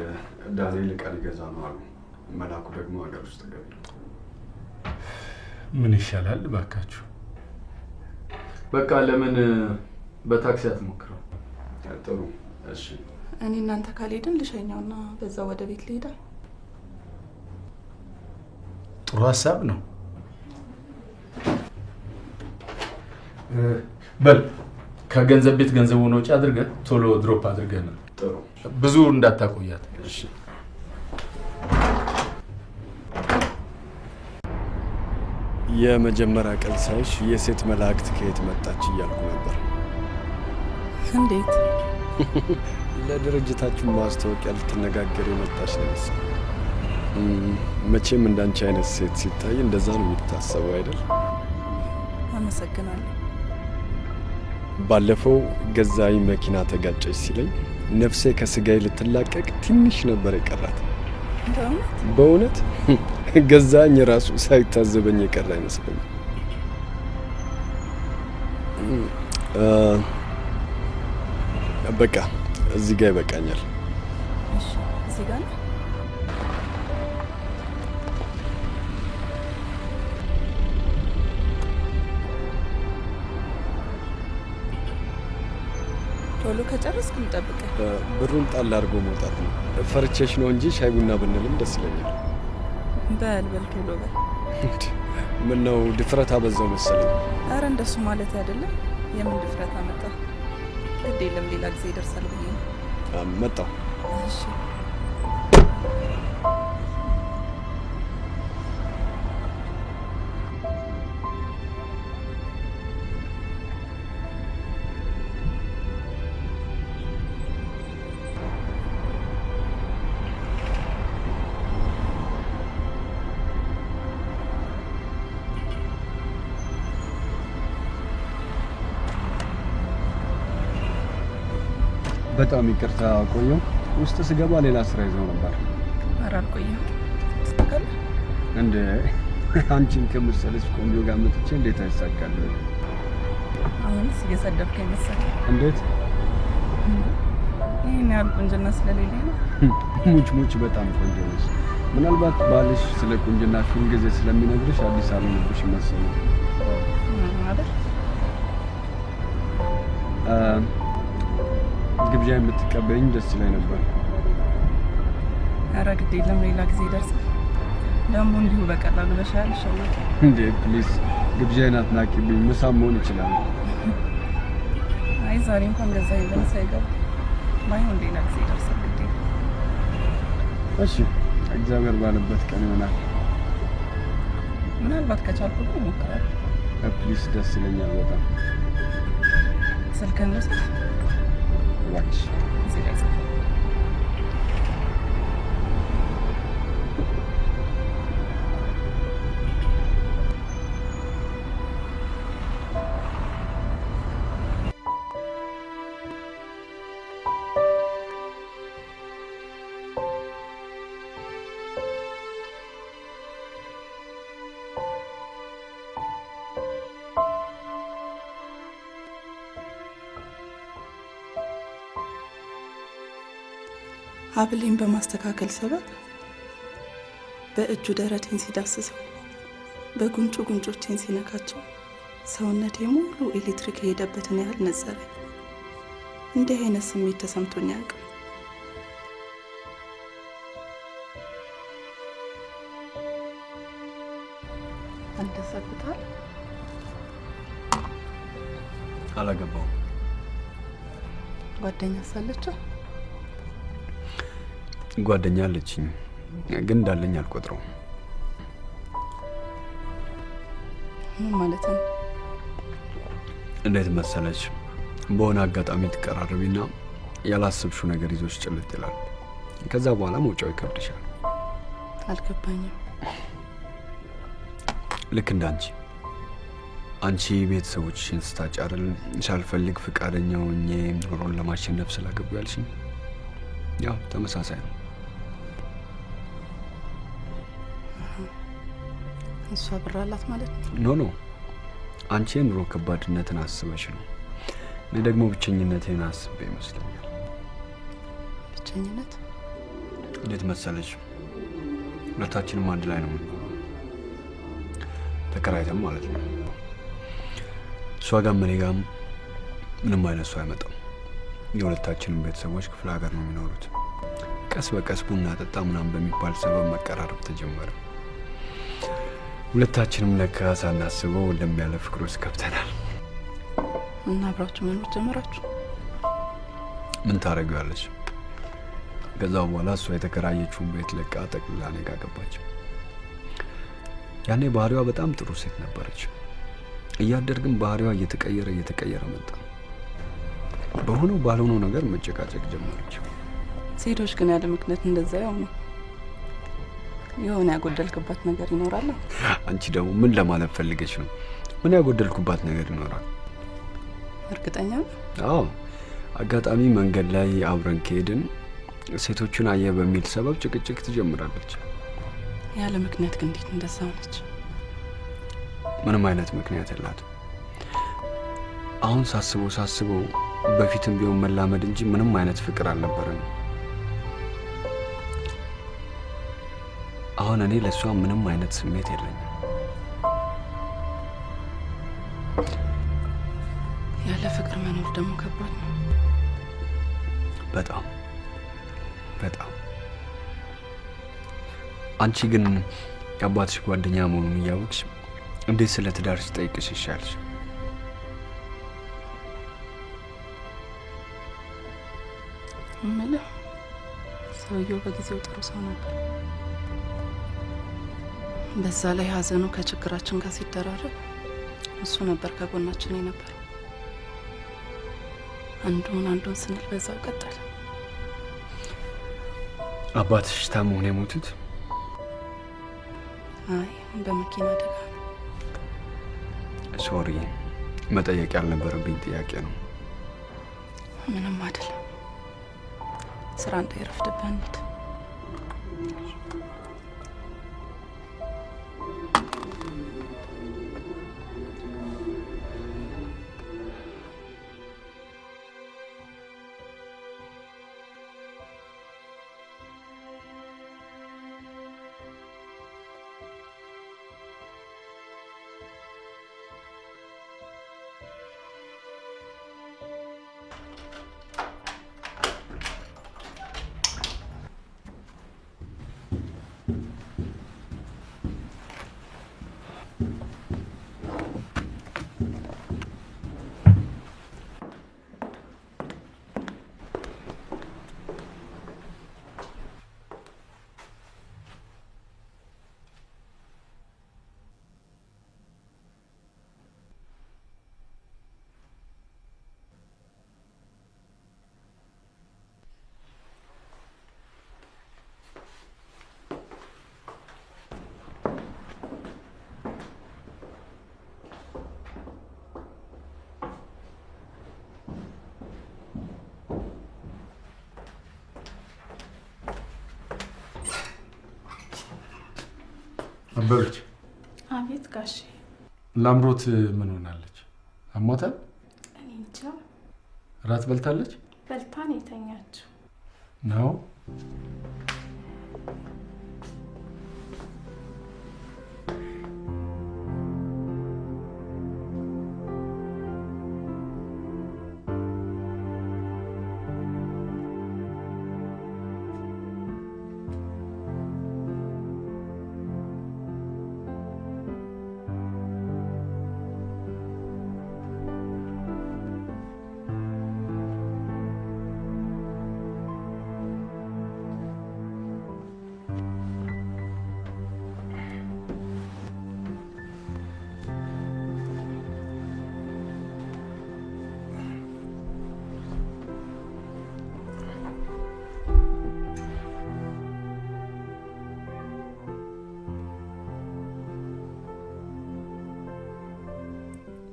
ዳንኤል ዕቃ ሊገዛ ነው አሉ። መላኩ ደግሞ ሀገር ውስጥ ገቢ ነው። ምን ይሻላል ባካችሁ? በቃ ለምን በታክሲ አትሞክረው? ጥሩ እሺ። እኔ እናንተ ካልሄድን ልሸኛውና በዛው ወደ ቤት ልሄዳ። ጥሩ ሀሳብ ነው። በል ከገንዘብ ቤት ገንዘቡን ወጪ አድርገህ ቶሎ ድሮፕ አድርገህ ነው። ጥሩ ብዙ እንዳታቆያት። እሺ የመጀመሪያ ቀን ሳይሽ የሴት መላእክት ከየት መጣች እያልኩ ነበር። እንዴት? ለድርጅታችሁ ማስታወቂያ ልትነጋገር የመጣች ነው መሰለኝ። መቼም እንዳንቺ አይነት ሴት ሲታይ እንደዛ ነው የሚታሰበው አይደል? አመሰግናለሁ። ባለፈው ገዛኝ መኪና ተጋጨች ሲለኝ ነፍሴ ከስጋዬ ልትላቀቅ ትንሽ ነበር የቀራት። በእውነት ገዛኝ ራሱ ሳይታዘበኝ የቀረ አይመስለኝም። በቃ እዚህ ጋር ይበቃኛል። እሺ እዚህ ጋር ነው። ቶሎ ከጨረስክ እንጠብቀህ። ብሩን ጣል አድርጎ መውጣት ነው። ፈርቼሽ ነው እንጂ ሻይ ቡና ብንልም ደስ ይለኛል። በል ቶሎ በል። ምን ነው ድፍረት አበዛው መሰለኝ። አረ እንደሱ ማለት አይደለም። የምን ድፍረት አመጣ? ግድ የለም ሌላ ጊዜ ይደርሳል ብዬ ነው። መጣሁ። እሺ በጣም ይቅርታ ቆየው። ውስጥ ስገባ ሌላ ስራ ይዘው ነበር። ኧረ አልቆየሁም። ተስተካከለ እንደ አንቺን ከመሰለች ቆንጆ ጋር መጥቼ እንዴት አይሳካል? አሁንስ እየሰደብከኝ መሰለኝ። እንዴት? ይሄን ያህል ቁንጅና ስለሌለኝ ነው። ሙች በጣም ቆንጆ ነሽ። ምናልባት ባልሽ ስለ ቁንጅናሽ ሁልጊዜ ስለሚነግርሽ አዲስ አልሆነብሽ መሰለኝ አይደል? ግብዣ የምትቀበይኝ ደስ ይለኝ ነበር። ኧረ ግድ የለም ሌላ ጊዜ ይደርሳል። ደግሞ እንዲሁ በቀላሉ በሻል ሸውት እንዴ ፕሊዝ ግብዣዬን አትናቂብኝ። ምሳ መሆን ይችላል። አይ ዛሬ እንኳን ገዛ ይለን ሳይገባ ማይሆን ሌላ ጊዜ ይደርሳል። ግድ የለም። እሺ እግዚአብሔር ባለበት ቀን ይሆናል። ምናልባት ከቻልኩ ግን እሞክራለሁ። ፕሊዝ ደስ ይለኛል በጣም። ስልክህን ልስጥ እባክሽ። እዚህ ላይ ጻፍ። ሀብሌን በማስተካከል ሰበብ በእጁ ደረቴን ሲዳስሰው በጉንጩ ጉንጮቼን ሲነካቸው ሰውነቴ ሙሉ ኤሌክትሪክ የሄደበትን ያህል ነጸረኝ። እንዲህ አይነት ስሜት ተሰምቶኝ አያውቅም። አልደሰብታል? አላገባውም። ጓደኛ ሳለችው? ጓደኛ አለችኝ፣ ግን እንዳለኝ አልቆጥረውም። ምን ማለት ነው? እንዴት መሰለች? በሆነ አጋጣሚ ትቀራረቢና ያላሰብሽው ነገር ይዞሽ ጭልጥ ይላል። ከዛ በኋላ መውጫው ይከብድሻል። አልገባኝም። ልክ እንዳንቺ አንቺ ቤተሰቦችሽን ስታጫርል ሳልፈልግ ፍቃደኛ ሆኜ ኑሮን ለማሸነፍ ስላገቡ ያልሽኝ ያው ተመሳሳይ ነው። እሷ ብር አላት ማለት ነው? ኖ አንቺ የኑሮ ከባድነትን አስበሽ ነው። እኔ ደግሞ ብቸኝነቴን አስቤ ይመስለኛል። ብቸኝነት? እንዴት መሰለሽ? ሁለታችንም አንድ ላይ ነው ተከራይተን ማለት ነው። እሷ ጋር እኔ ጋር ምንም አይነት ሰው አይመጣም። የሁለታችንም ቤተሰቦች ክፍለ ሀገር ነው የሚኖሩት። ቀስ በቀስ ቡና ጠጣ ምናምን በሚባል ሰበብ መቀራረብ ተጀመረ። ሁለታችንም ለካ ሳናስበው እንደሚያለ ፍቅር ውስጥ ገብተናል። እና አብራችሁ መኖር ጀመራችሁ? ምን ታደርጊዋለሽ? ከዛው በኋላ እሷ የተከራየችውን ቤት ለቃ ጠቅልላ እኔ ጋር ገባች። ያኔ ባህሪዋ በጣም ጥሩ ሴት ነበረች። እያደርግም ባህሪዋ እየተቀየረ መጣ። በሆነው ባልሆነው ነገር መጨቃጨቅ ጀመረች። ሴቶች ግን ያለ ምክንያት እንደዛ ያው ነው። የሆነ ያጎደልክባት ነገር ይኖራል። አንቺ ደግሞ ምን ለማለት ፈልገሽ ነው? ምን ያጎደልኩባት ነገር ይኖራል? እርግጠኛ ነው? አዎ፣ አጋጣሚ መንገድ ላይ አብረን ከሄድን ሴቶቹን አየ በሚል ሰበብ ጭቅጭቅ ትጀምራለች። ያለ ምክንያት ግን እንዴት እንደዛ ሆነች? ምንም አይነት ምክንያት የላትም። አሁን ሳስበው በፊትም ቢሆን መላመድ እንጂ ምንም አይነት ፍቅር አልነበረንም። አሁን እኔ ለሷ ምንም አይነት ስሜት የለኝም። ያለ ፍቅር መኖር ደግሞ ከባድ ነው። በጣም አንቺ ግን የአባትሽ ጓደኛ መሆኑን እያወቅሽ እንዴት ስለ ትዳርሽ ጠይቅሽ ይሻልሽ? እምልህ ሰውየው በጊዜው ጥሩ ሰው ነበር። በዛ ላይ ሀዘኑ ከችግራችን ጋር ሲደራረብ እሱ ነበር ከጎናችን የነበረው። አንዱን ስንል በዛው ቀጠለ። አባትሽ ታመው ነው የሞቱት? አይ በመኪና አደጋ ነው። ሶሪ፣ መጠየቅ ያልነበረብኝ ጥያቄ ነው። ምንም አይደለም። ስራ እንዳይረፍድብን። አበበች። አቤት ጋሼ። ላምሮት ምን ሆናለች? አሟታል? እኔ እንጃ። ራት በልታለች? በልታ ነው የተኛችው። ነው?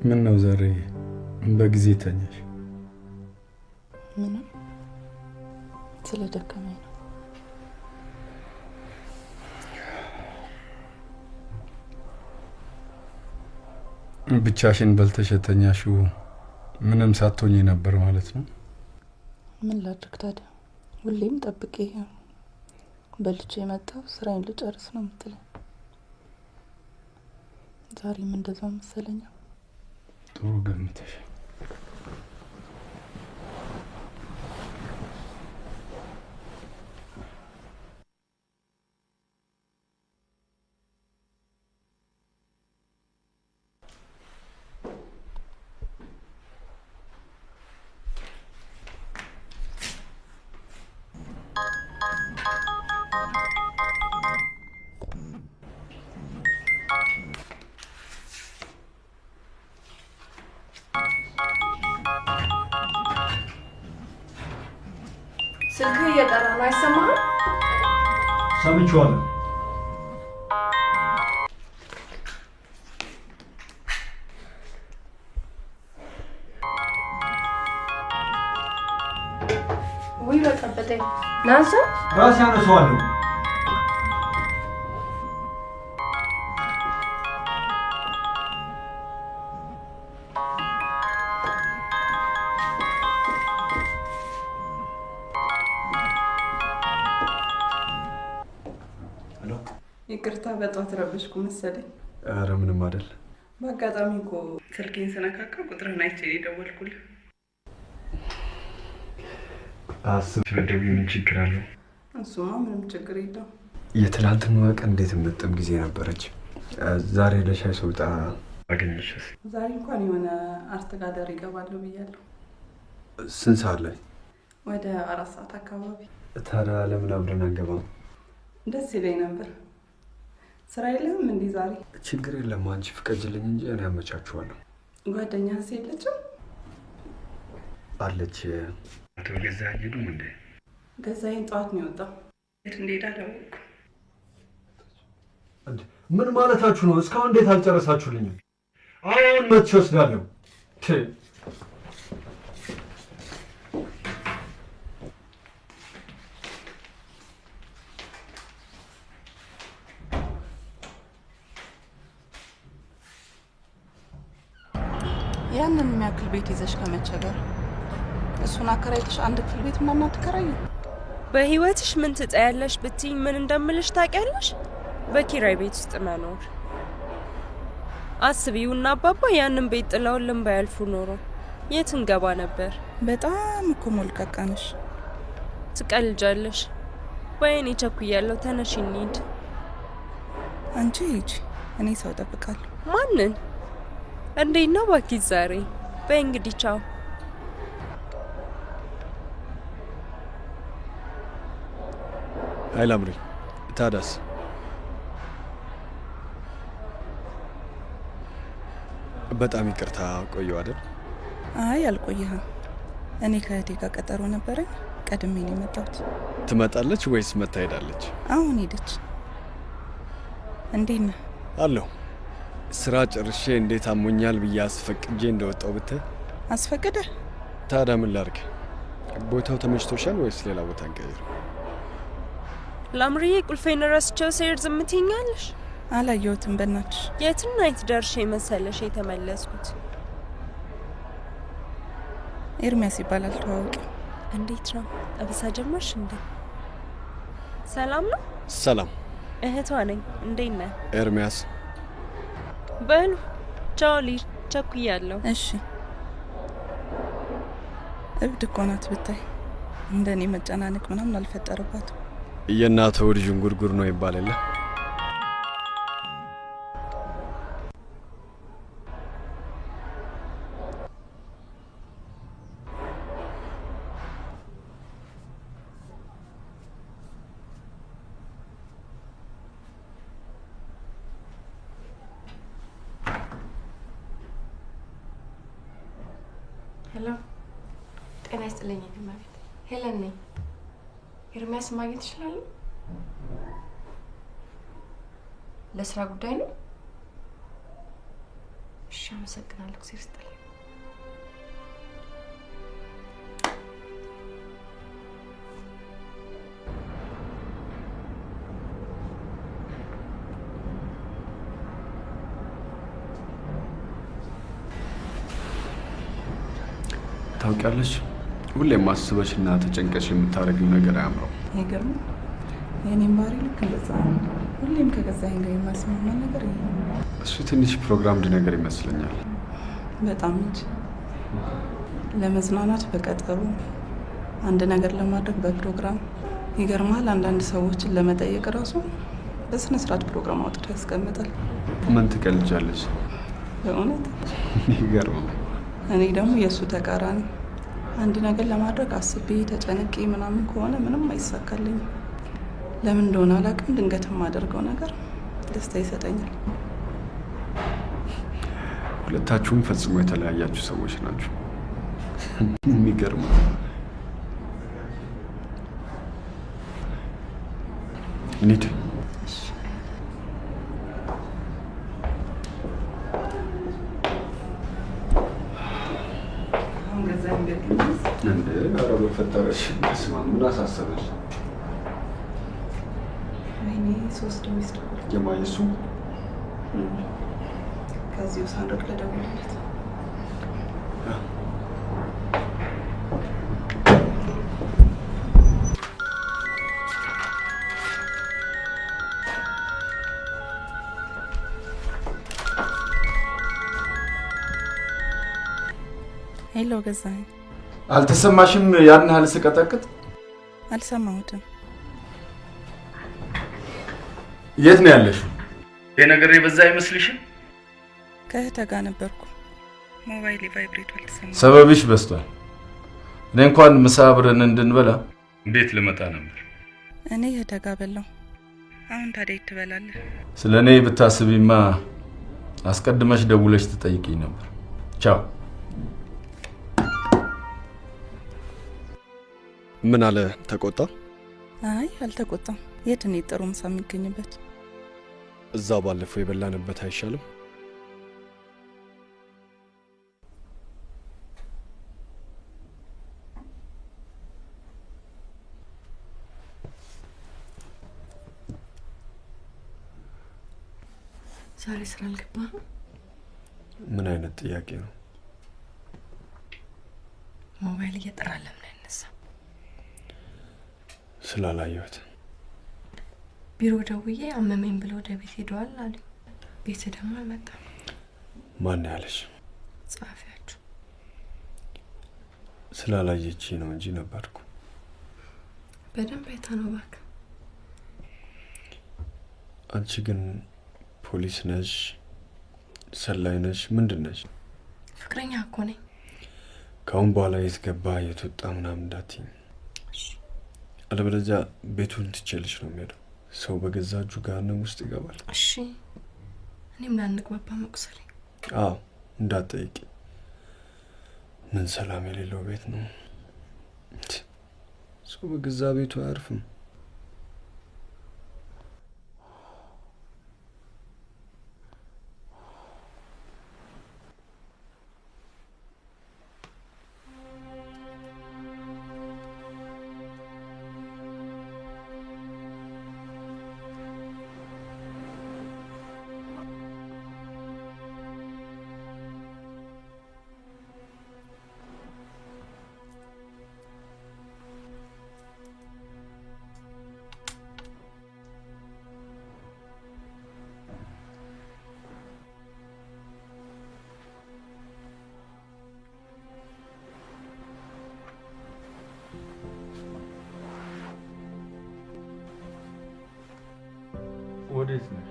ምን ነው ዛሬ በጊዜ ተኛሽ? ምንም ስለደከመኝ ነው። ብቻሽን በልተሽ የተኛሽው ምንም ሳትሆኚ ነበር ማለት ነው? ምን ላድርግ ታዲያ? ሁሌም ጠብቄ በልቼ የመጣው ስራዬን ልጨርስ ነው የምትለኝ። ዛሬም እንደዛው መሰለኝ። ጥሩ ገምተሽ። ስልክ እየጠራ ነው፣ አይሰማህም? ሰምቼዋለሁ። ውይ በጠበጠኝ። ናንሳ ራሴ አነሳዋለሁ። ይቅርታ በጧት ረበሽኩ መሰለኝ። ኧረ ምንም አይደል። በአጋጣሚ እኮ ስልኬን ስነካካ ቁጥርህን አይቼ የደወልኩልህ። አስብ ስለደውዬ ምን ችግር አለው? እሱማ ምንም ችግር የለውም። የትናንትናዋ ቀን እንዴት የምጥም ጊዜ ነበረች። ዛሬ ለሻይ ስወጣ አገኘሽስ? ዛሬ እንኳን የሆነ አርት ጋለሪ እገባለሁ ብያለሁ። ስንት ሰዓት ላይ? ወደ 4 ሰዓት አካባቢ። ታዲያ ለምን አብረን አንገባም? ደስ ይለኝ ነበር። ስራ የለህም እንዴ ዛሬ? ችግር የለም፣ አንቺ ፍቀጅልኝ እንጂ እኔ አመቻችኋለሁ። ጓደኛህስ የለችም? አለች። አቶ ገዛኸኝ ሄዱም እንዴ? ገዛኸኝ ጠዋት ነው የወጣው። የት እንደሄደ አላወቅኩም። ምን ማለታችሁ ነው? እስካሁን እንዴት አልጨረሳችሁልኝም? አሁን መጥቼ ወስዳለሁ። ያንን የሚያክል ቤት ይዘሽ ከመቸገር እሱን አከራይተሽ አንድ ክፍል ቤት ምናምን አትከራዩ? በህይወትሽ ምን ትጠያለሽ ብትይ ምን እንደምልሽ ታውቂያለሽ? በኪራይ ቤት ውስጥ መኖር አስቢውና አባባ ያንን ቤት ጥለውልን ባያልፉ ኖሮ የት እንገባ ነበር? በጣም እኮ ሞልቃቃ ነሽ። ትቀልጃለሽ። ወይኔ ቸኩያለሁ፣ ተነሽ እንሂድ። አንቺ ሂጂ፣ እኔ ሰው እጠብቃለሁ። ማንን? እንዴት ነው እባክሽ ዛሬ? በይ እንግዲህ ቻው። አይላምሪ ታዳስ በጣም ይቅርታ ቆየው አይደል? አይ አልቆየህም። እኔ ከእህቴ ጋር ቀጠሮ ነበረኝ፣ ቀድሜ ነው የመጣሁት። ትመጣለች ወይስ መታ ሄዳለች? አሁን ሄደች። እንዴት ነህ? አለሁ። ስራ ጨርሼ እንዴት አሞኛል ብዬ አስፈቅጄ እንደወጣው ብታይ። አስፈቅደህ? ታዲያ ምን ላድርግ? ቦታው ተመችቶሻል ወይስ ሌላ ቦታ እንቀይር? ላምሪዬ ቁልፌን ረስቼው ስሄድ ዝም ትይኛለሽ? አላየሁትም በእናትሽ። የትናይት ደርሼ መሰለሽ የተመለስኩት? ኤርሚያስ ይባላል፣ ተዋወቂ። እንዴት ነው? ጠብሳ ጀመርሽ እንዴ? ሰላም ነው? ሰላም። እህቷ ነኝ። እንዴት ነህ? ኤርሚያስ። በሉ ቻው፣ ልሂድ፣ ቸኩያለሁ። እሺ። እብድ እኮ ናት ብታይ። እንደኔ መጨናነቅ ምናምን አልፈጠረባትም። የእናቷ ወድ ዥንጉርጉር ነው ይባላል። ሄሎ፣ ጤና ይስጥልኝ። እማቤት ሄለን ነኝ። ኤርሚያስ ማግኘት ይችላል? ለስራ ጉዳይ ነው? እሺ፣ አመሰግናለሁ። እግዚአብሔር ይስጥልኝ። ታውቂያለሽ፣ ሁሌም ማስበሽና ተጨንቀሽ የምታረጊው ነገር አያምረው። ይገርም። የኔም ባህሪ ልክ እንደዛ ነው። ሁሌም ከገዛኝ ጋር የማስማማ ነገር ይሄ ነው። እሱ ትንሽ ፕሮግራምድ ነገር ይመስለኛል። በጣም እንጂ። ለመዝናናት በቀጠሩ፣ አንድ ነገር ለማድረግ በፕሮግራም። ይገርማል። አንዳንድ ሰዎችን ለመጠየቅ ራሱ በስነ ስርዓት ፕሮግራም አውጥቶ ያስቀምጣል። ምን ትቀልጃለሽ? በእውነት ይገርም። እኔ ደግሞ የእሱ ተቃራኒ። አንድ ነገር ለማድረግ አስቤ ተጨንቄ ምናምን ከሆነ ምንም አይሳካልኝም። ለምን እንደሆነ አላውቅም። ድንገት የማደርገው ነገር ደስታ ይሰጠኛል። ሁለታችሁም ፈጽሞ የተለያያችሁ ሰዎች ናችሁ። የሚገርም። እንሂድ። እንዴ ኧረ በፈጠረሽ ስማ፣ ምን አሳሰበሽ? ወይኔ 3 ሚስት የማየሱ ከዚሁ ሳንዶቅ ለደውልለት። ሄሎ ገዛኝ። አልተሰማሽም? ያን ያህል ስቀጠቅጥ አልሰማሁትም። የት ነው ያለሽው? ይሄ ነገር የበዛ አይመስልሽም? ከእህቴ ጋር ነበርኩ። ሞባይል ቫይብሬት አልተሰማም። ሰበብሽ በስቷል። እኔ እንኳን ምሳ አብረን እንድንበላ ቤት ልመጣ ነበር። እኔ እህቴ ጋር በላው። አሁን ታዲያ ትበላለህ? ስለኔ ብታስቢማ አስቀድመሽ ደውለሽ ትጠይቂኝ ነበር። ቻው። ምን አለ? ተቆጣ? አይ አልተቆጣም። የት ነው ጥሩ ምሳ የሚገኝበት? እዛው ባለፈው የበላንበት አይሻልም? ዛሬ ስራ አልገባህም? ምን አይነት ጥያቄ ነው? ሞባይል እየጠራ ለምን አይነሳ? ስላላየሁት ቢሮ ደውዬ አመመኝ ብሎ ወደ ቤት ሄደዋል አሉ። ቤት ደግሞ አልመጣም። ማን ያለሽ? ጻፊያችሁ። ስላላየች ነው እንጂ ነበርኩ። በደንብ አይታ ነው እባክህ። አንቺ ግን ፖሊስ ነሽ? ሰላይ ነሽ? ምንድን ነሽ? ፍቅረኛ እኮ ነኝ። ካሁን በኋላ የት ገባ የት ወጣ ምናምን እንዳትይኝ። አለበለዚያ ቤቱን ትችልሽ ነው የሚሄደው። ሰው በገዛ እጁ ገሃነም ውስጥ ይገባል። እሺ እኔም ላንግባባ መቁሰሌ። አዎ እንዳትጠይቂ። ምን ሰላም የሌለው ቤት ነው። ሰው በገዛ ቤቱ አያርፍም። ወዴት ነው?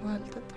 ዋልጠጣ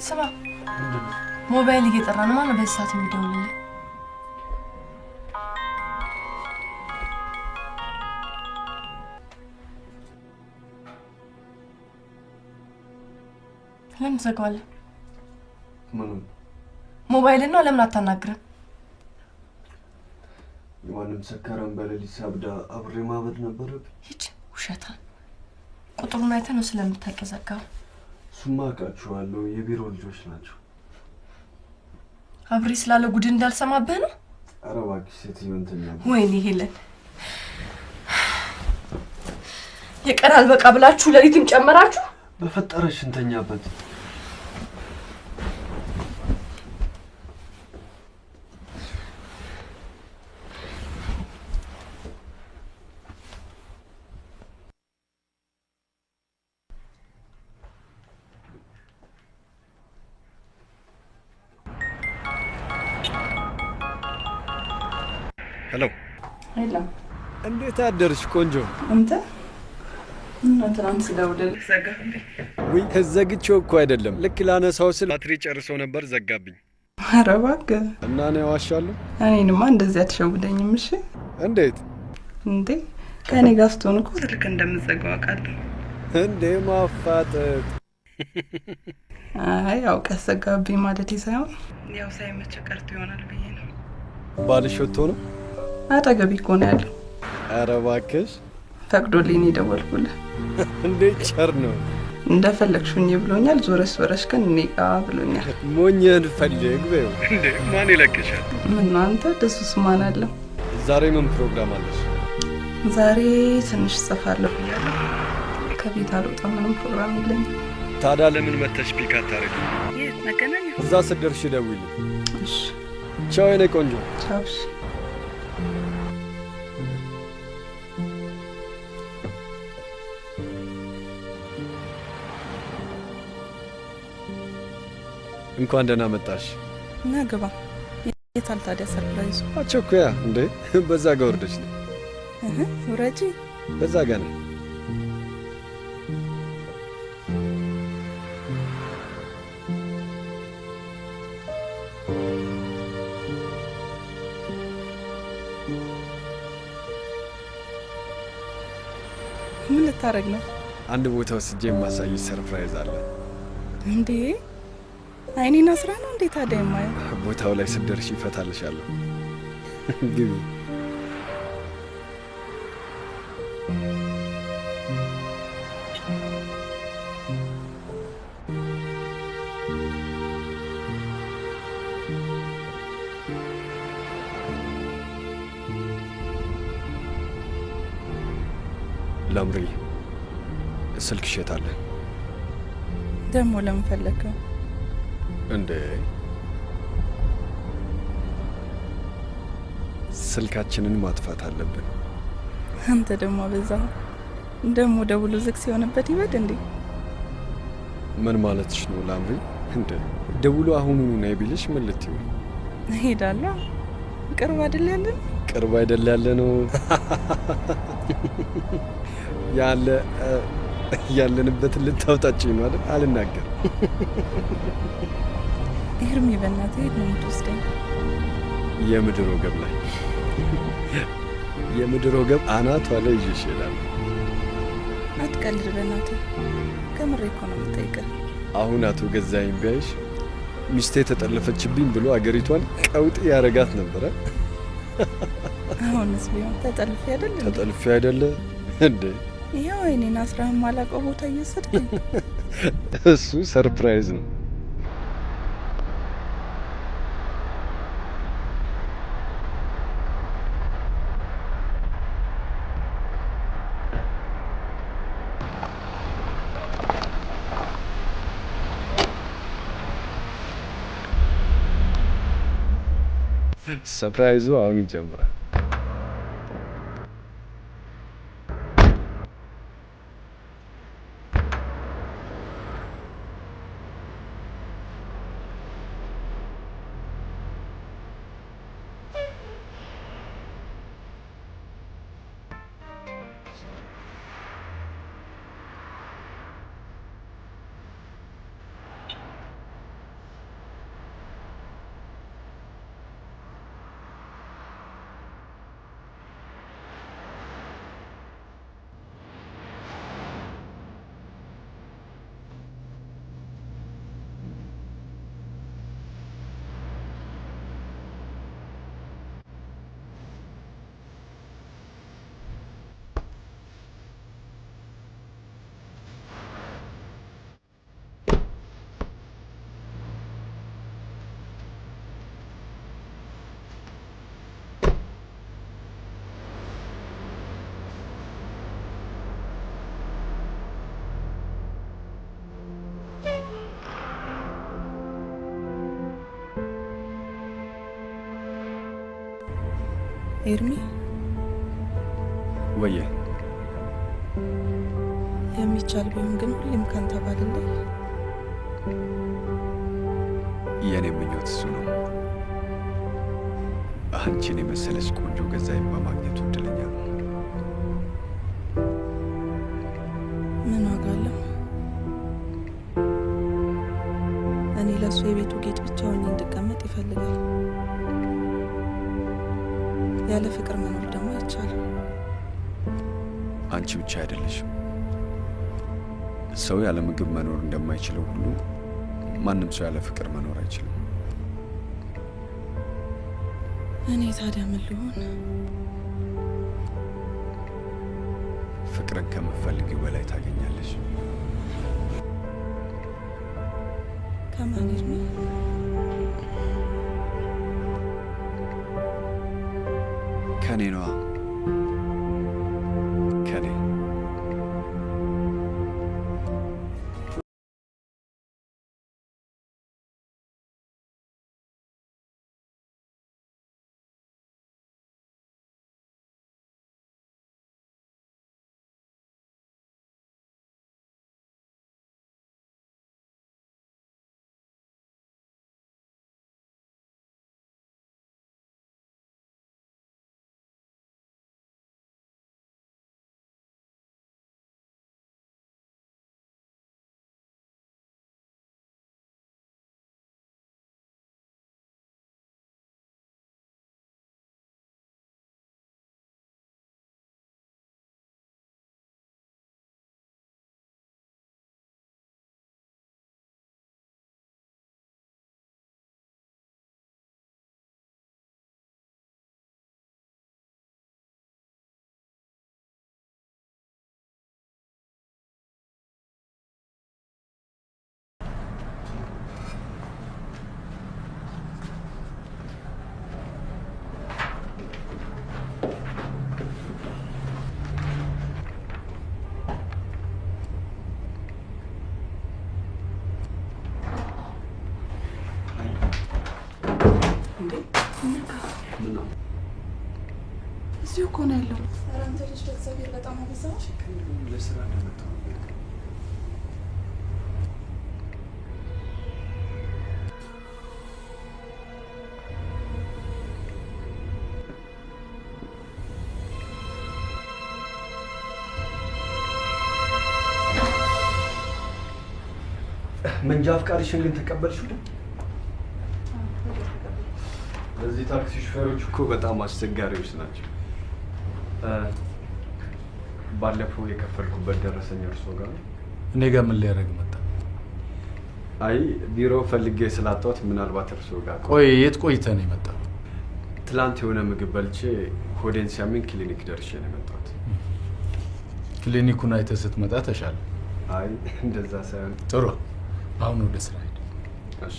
ስማ ሞባይል እየጠራ ነው ማለት በሰዓት የሚደውልልኝ። ለምን ዘጋዋለህ? ምኑን? ሞባይልን ነው ለምን አታናግረም? የማንም ሰካራም በሌሊት ሳብዳ አብሬ ማበድ ነበረብኝ። ሂድ ውሸታ። ቁጥሩን አይተህ ነው ስለምታውቅ ዘጋው። እሱማ አውቃቸዋለሁ፣ የቢሮ ልጆች ናቸው። አብሬ ስላለ ጉድ እንዳልሰማብህ ነው። ኧረ እባክሽ ሴትዮ እንትን ነው። ወይኔ ሄለን የቀን አልበቃ ብላችሁ ለሊትም ጨመራችሁ። በፈጠረሽ እንተኛበት። ሄሎ ሄሎ፣ እንዴት አደርሽ ቆንጆ? አንተ እና ትናንት ስደውልልህ ዘጋብኝ። ወይ ዘግቼው እኮ አይደለም፣ ልክ ላነሳው ስል ባትሪ ጨርሶ ነበር ዘጋብኝ። ኧረ እባክህ እና ነው ዋሻለሁ። እኔንማ እንደዚህ አትሸውደኝም። እሺ እንዴት እንዴ? ከኔ ጋር ስትሆን እኮ ስልክ እንደምትዘጋው አውቃለሁ። እንዴ ማፋጠጥ። አይ ያው ቀሰጋብኝ ማለቴ ሳይሆን ያው ሳይመች ቀርቶ ይሆናል ብዬ ነው። ባልሽ ወጥቶ ነው? አጠገቤ እኮ ነው ያለው። ኧረ እባክሽ ፈቅዶልኝ ነው የደወልኩልህ። እንዴት ቸር ነው። እንደፈለግሽኝ ብሎኛል። ዞረሽ ዞረሽ ግን እኔ ጋ ብሎኛል። ሞኝን ፈልግ በይው። እንዴ ማን ይለቅሻል? ምን አንተ ደሱስ ማን አለው? ዛሬ ምን ፕሮግራም አለሽ? ዛሬ ትንሽ ጽፋለሁ ብያለሁ። ከቤት አልወጣም፣ ምንም ፕሮግራም የለኝም። ታዲያ ለምን መተሽ ፒክ አታረጊ? የት መገናኛ? እዛ ስትደርሺ ደውይልኝ። እሺ። ቻው የኔ ቆንጆ። ቻው። እሺ። እንኳን ደህና መጣሽ። እና ግባ። የታል ታዲያ ሰርፕራይዙ? አቸኩያ እንዴ? በዛ ጋር ወርደች ነው። ውረጂ። በዛ ጋር ነው። ምን ልታረግ ነው? አንድ ቦታ ወስጄ የማሳይሽ ሰርፕራይዝ አለ። እንዴ አይኔን አስራ ነው እንዴ ታዲያ የማየው? ቦታው ላይ ስትደርሺ ይፈታልሻለሁ። ግቢ። ላምሪ ስልክሽ የት አለ? ደግሞ ለምን ፈለከው? እንዴ ስልካችንን ማጥፋት አለብን። አንተ ደግሞ በዛ ደግሞ ደውሎ ዝግ ሲሆንበት ይበድ እንዴ? ምን ማለትሽ ነው ላምሪ? እንዴ ደውሎ አሁኑኑ ነይ ቢልሽ ምን ልትዩ? እሄዳለሁ። ቅርብ አይደል ያለን? ቅርብ አይደል ያለ ነው ያለንበትን ልታውጣጭኝ ነው አይደል? አልናገርም። ኤርሚ በእናትህ የት ነው የምትወስደኝ? የምድር ወገብ ላይ የምድር ወገብ አናቷ ላይ ይዤሽ እሄዳለሁ። አትቀልድ በእናትህ። ከምሬ እኮ ነው የምጠይቀህ። አሁን አቶ ገዛኸኝ ቢያይሽ ሚስቴ ተጠለፈችብኝ ብሎ አገሪቷን ቀውጥ ያረጋት ነበረ። አሁንስ ቢሆን ተጠልፌ አይደል? ተጠልፌ አይደለ እንዴ? ይኸው አይኔን አስራህ ማላውቀው ቦታ እየወሰድከኝ። እሱ ሰርፕራይዝ ነው። ሰርፕራይዙ አሁን ይጀምራል። ኤርሚ ወየ የሚቻል ቢሆን ግን ሁሌም ካንተ ባልልኝ። የኔ ምኞት እሱ ነው። አንቺን የመሰለች ቆንጆ ገዛኸኝ በማግኘቱ እድለኛ ነው። ምን ዋጋ አለው? እኔ ለእሱ የቤቱ ጌጥ ብቻ ሆኜ እንድቀመጥ ይፈልጋል። ያለ ፍቅር መኖር ደግሞ አይቻልም። አንቺ ብቻ አይደለሽም። ሰው ያለ ምግብ መኖር እንደማይችለው ሁሉ ማንም ሰው ያለ ፍቅር መኖር አይችልም። እኔ ታዲያ ምን ልሆን? ፍቅርን ከምትፈልጊው በላይ ታገኛለሽ። ከማን ኤርሚ? ከኔ ነዋ። ነው ያለው። ኧረ አንተ ልጅ በእግዚአብሔር በጣም አበዛሽ። ለስራ እንደመጣሁ መንጃ ፍቃድሽን ግን ተቀበልሽው? ለዚህ ታክሲ ሹፌሮች እኮ በጣም አስቸጋሪዎች ናቸው። ባለፈው የከፈልኩበት ደረሰኝ እርሶ ጋር ነው? እኔ ጋር ምን ሊያደርግ መጣ? አይ ቢሮ ፈልጌ ስላጣሁት ምናልባት እርሶ ጋር። ቆይ የት ቆይተህ ነው የመጣው? ትላንት የሆነ ምግብ በልቼ ሆዴን ሲያመኝ ክሊኒክ ደርሼ ነው የመጣሁት። ክሊኒኩን አይተህ ስትመጣ ተሻለ? አይ እንደዛ ሳይሆን። ጥሩ፣ አሁን ወደ ስራ ሄድ። እሺ።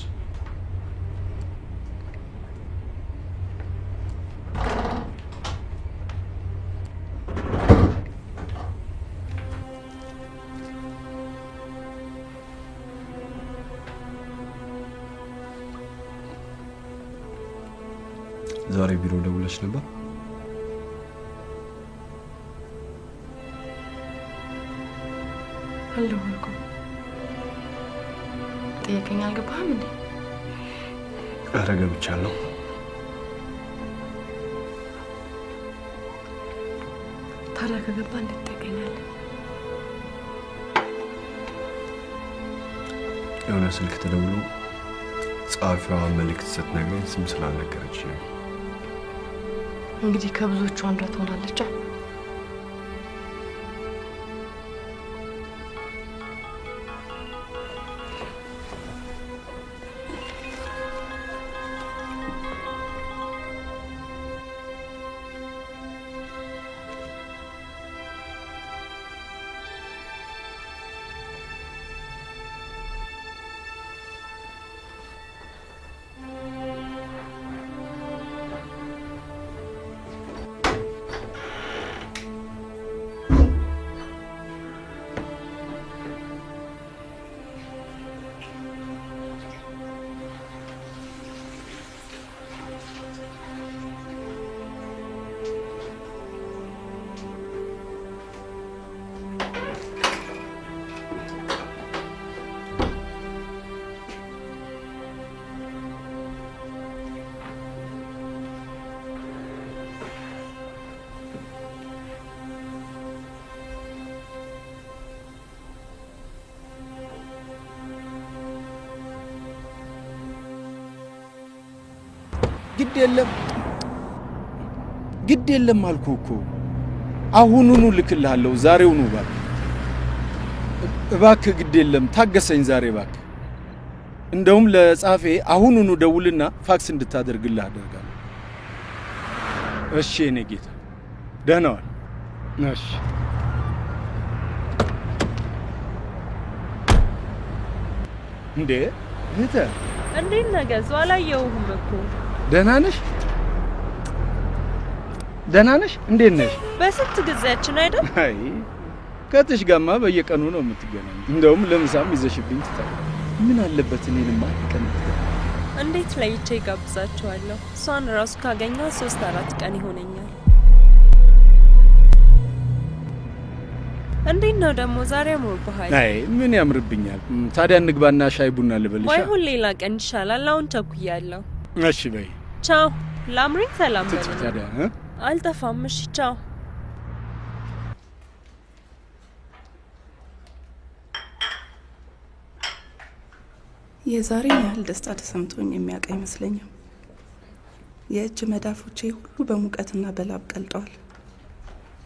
ዛሬ ቢሮ ደውለሽ ነበር? አልደወልኩም። ጠየቀኝ አልገባህም እንዴ? ኧረ ገብቻለሁ። ታዲያ ከገባ እንዴት ትጠይቀኛለህ? የሆነ ስልክ ተደውሎ ጸሐፊዋ መልእክት ስትነግረኝ ስም ስላልነገረች ነው። እንግዲህ ከብዙዎቹ አንዷ ትሆናለች። ግድ የለም አልኩህ እኮ አሁኑኑ ልክልሃለሁ። ዛሬውኑ እባክህ ግድ የለም ታገሰኝ ዛሬ እባክህ። እንደውም ለጻፌ አሁኑኑ ደውልና ፋክስ እንድታደርግልህ አደርጋለሁ። እሺ የኔ ጌታ ደህና ዋል። እሺ እንዴ እህቴ እንዴት ነህ ገዙ? አላየሁህም እኮ። ደህና ነሽ? ደህና ነሽ? እንዴት ነሽ? በስንት ጊዜያችን አይደል? አይ ከትሽ ጋማ በየቀኑ ነው የምትገናኝ። እንደውም ለምሳም ይዘሽብኝ ትታለሽ። ምን አለበት እኔንማ ቀን እንዴት ለይቼ ጋብዛቸዋለሁ? እሷን ራሱ ካገኘ 3-4 ቀን ይሆነኛል። እንዴት ነው ደግሞ ዛሬ አምሮብሃል? አይ ምን ያምርብኛል? ታዲያ እንግባና ሻይ ቡና ልበልሻ? ወይ ሁሌ ሌላ ቀን ይሻላል። አሁን ቸኩያለሁ። እሺ በይ። ቻው። ላምሪን ሰላም በል። ታዲያ አልጠፋም። እሺ ቻው። የዛሬን ያህል ደስታ ተሰምቶኝ የሚያውቅ አይመስለኝም። የእጅ መዳፎቼ ሁሉ በሙቀትና በላብ ቀልጠዋል።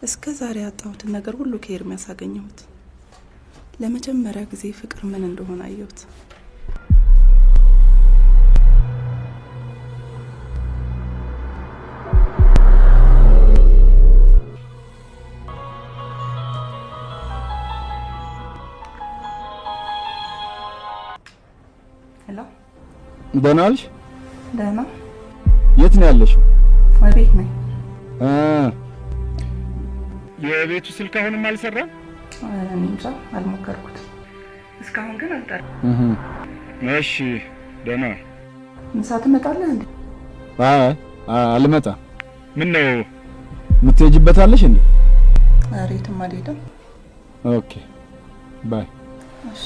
እስከ ዛሬ ያጣሁትን ነገር ሁሉ ከኤርሚያስ አገኘሁት። ለመጀመሪያ ጊዜ ፍቅር ምን እንደሆነ አየሁት። ሄሎ፣ ደህና ነሽ? ደህና። የት ነው ያለሽው? ቤት ነኝ። የቤቱ ስልክ አሁንም አልሰራም? እኔ እንጃ አልሞከርኩት። እስካሁን ግን አልጠራም። እሺ ደህና። ምሳ ትመጣለህ እንዴ? አልመጣም። ምን ነው ምትሄጂበታለሽ እንዴ? አሬትም አልሄድም። ኦኬ ባይ። እሺ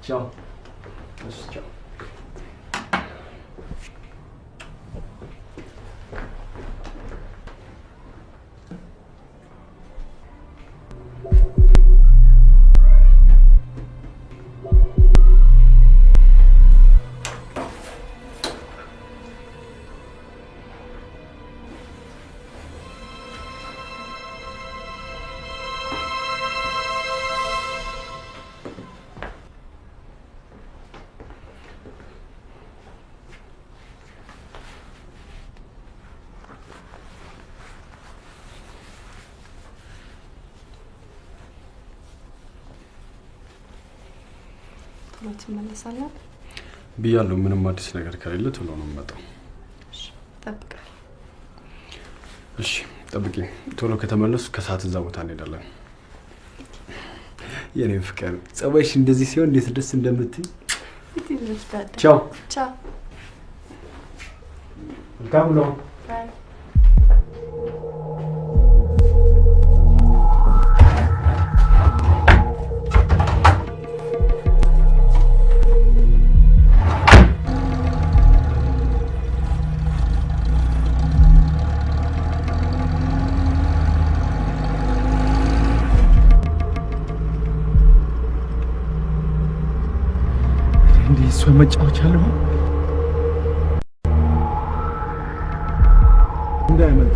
Ciao. Ciao. ቶሎ ትመለሳለህ ብያለሁ። ምንም አዲስ ነገር ከሌለ ቶሎ ነው የምመጣው። እሺ እጠብቃለሁ። እሺ ጠብቂ። ቶሎ ከተመለሱ ከሰዓት እዛ ቦታ እንሄዳለን። የኔ ፍቅር ጸባይሽ እንደዚህ ሲሆን እንዴት ደስ እንደምትይ። ቻው ቻው። መልካም ነው። ባይ። እሷ መጫወቻ አለው እንዳይመልጥ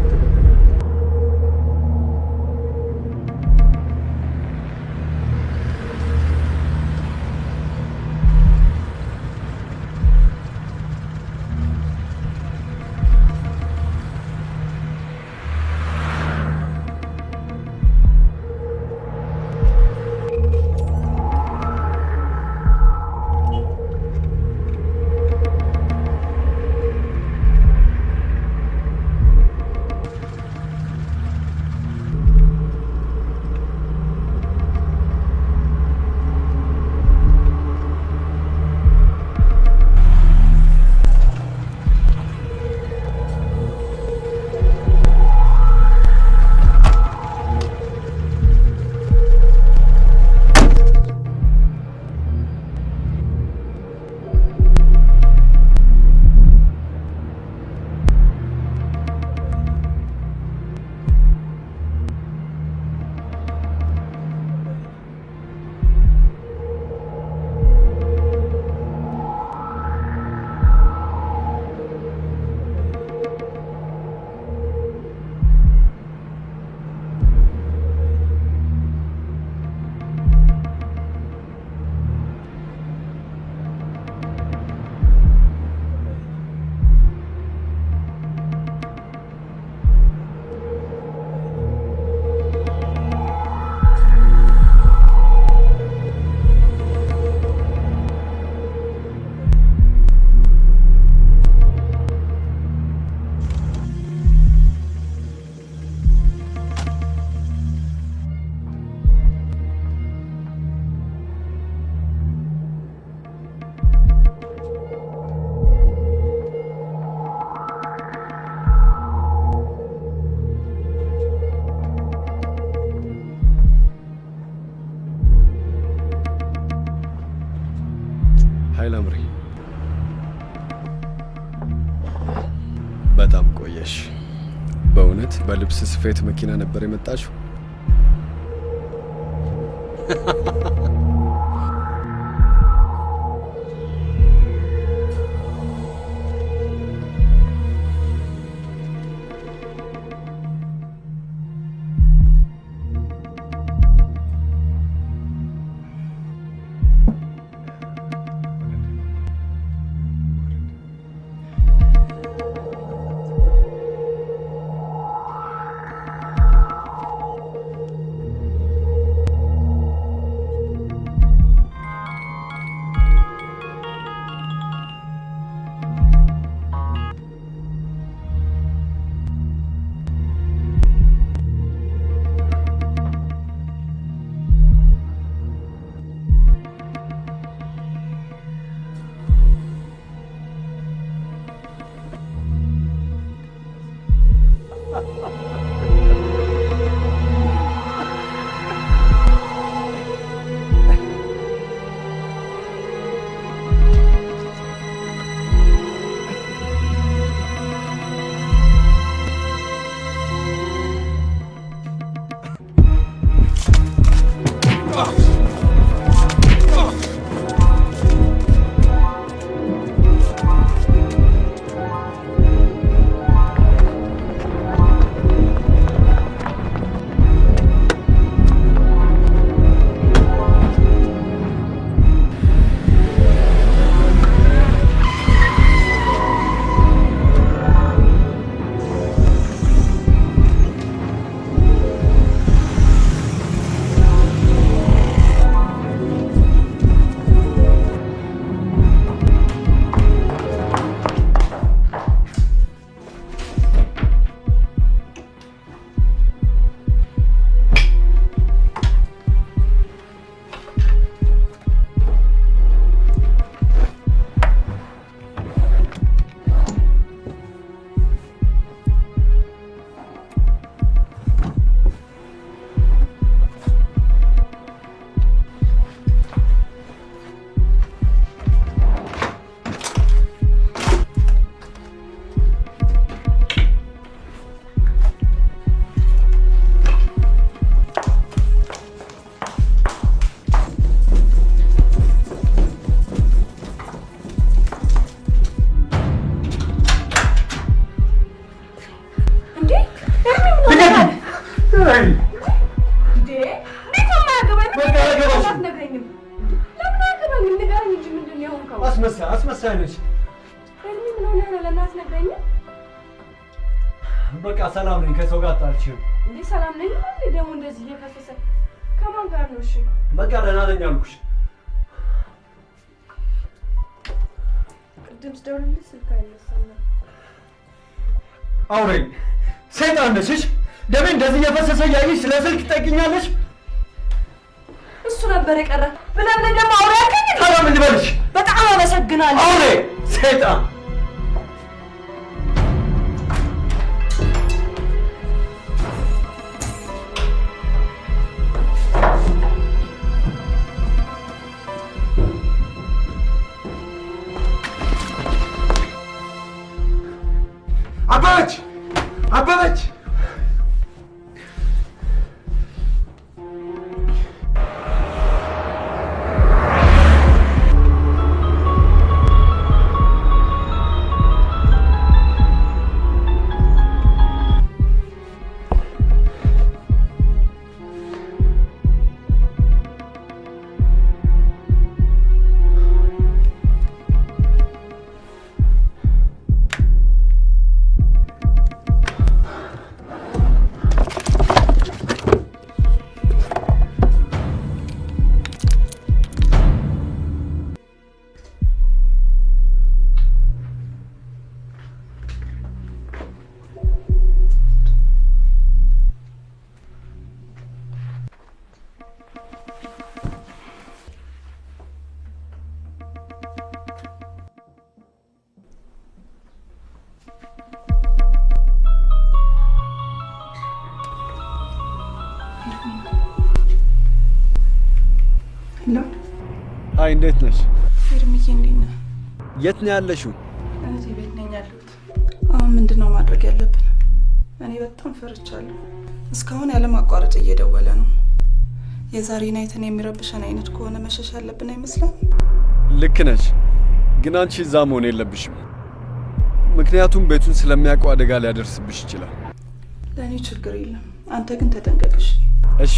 ኃይለምሪ በጣም ቆየሽ። በእውነት በልብስ ስፌት መኪና ነበር የመጣሽው? አስመሳይነሽ ምን ሆነ ነው ለናት ነገኝ በቃ ሰላም ነኝ ከሰው ጋር አጣልችም እንዴ ሰላም ነኝ ማለት ደግሞ እንደዚህ እየከፈሰ ከማን ጋር ነው እሺ በቃ ደህና ነኝ አልኩሽ ቅድም ስደውልልሽ ስልክ አይነሳም አውሬ ሰይጣን ነሽ ደሜ እንደዚህ እየፈሰሰ ያይሽ ስለ ስልክ ትጠይቂኛለሽ እሱ ነበር የቀረ ብለህ ደግሞ አውሬ አልከኝ ሰላም ልበልሽ በጣም አመሰግናለሁ አውሬ ሰይጣን አበበች አይ እንዴት ነሽ? ኤርሚዬ እንዴት ነህ? የት ነው ያለሽው? እዚህ ቤት ነኝ ያለሁት። አሁን ምንድነው ማድረግ ያለብን? እኔ በጣም ፈርቻለሁ። እስካሁን ያለማቋረጥ እየደወለ ነው። የዛሬ ናይትን የሚረብሸን አይነት ከሆነ መሸሽ ያለብን አይመስልም? ልክ ነሽ፣ ግን አንቺ እዛ መሆን የለብሽም። ምክንያቱም ቤቱን ስለሚያውቀው አደጋ ሊያደርስብሽ ይችላል። ለእኔ ችግር የለም፣ አንተ ግን ተጠንቀቅሽ። እሺ።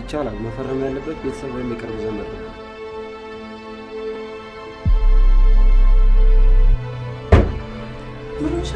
ይቻላል። መፈረም ያለበት ቤተሰብ ወይም የቅርብ ዘመድ ነው። ምን ሆነሽ?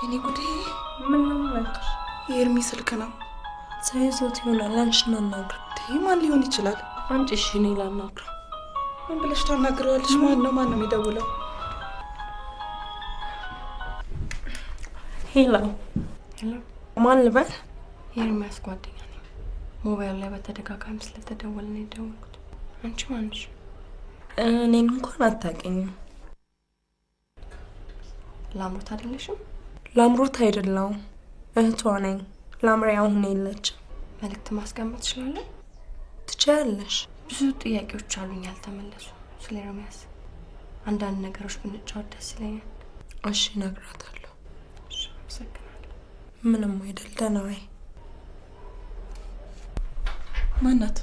እኔ ጉዴ ምን ነው ማለት የኤርሚ ስልክ ነው ሳይዞት ይሆናል አንቺና እናግር ማን ሊሆን ይችላል አንቺ እሺ እኔ ላናግር ምን ብለሽ ታናግሪዋለሽ ማን ነው የሚደውለው ሄሎ ማን ልበል የኤርሚያስ ጓደኛ ነኝ ሞባይል ላይ በተደጋጋሚ ስለተደወለ ነው የደወልኩት አንቺ ማንሽ እኔን እንኳን አታውቂኝም ላምሮት አይደለሽም ላምሮት አይደለም እህቷ ነኝ ላምሬ አሁን የለች መልእክት ማስቀመጥ ትችላለህ ትችያለሽ ብዙ ጥያቄዎች አሉኝ ያልተመለሱ ስለ ኤርሚያስ አንዳንድ ነገሮች ብንጫወት ደስ ይለኛል እሺ እነግራታለሁ እሺ አመሰግናለሁ ምንም አይደል ደህና ነኝ ማናት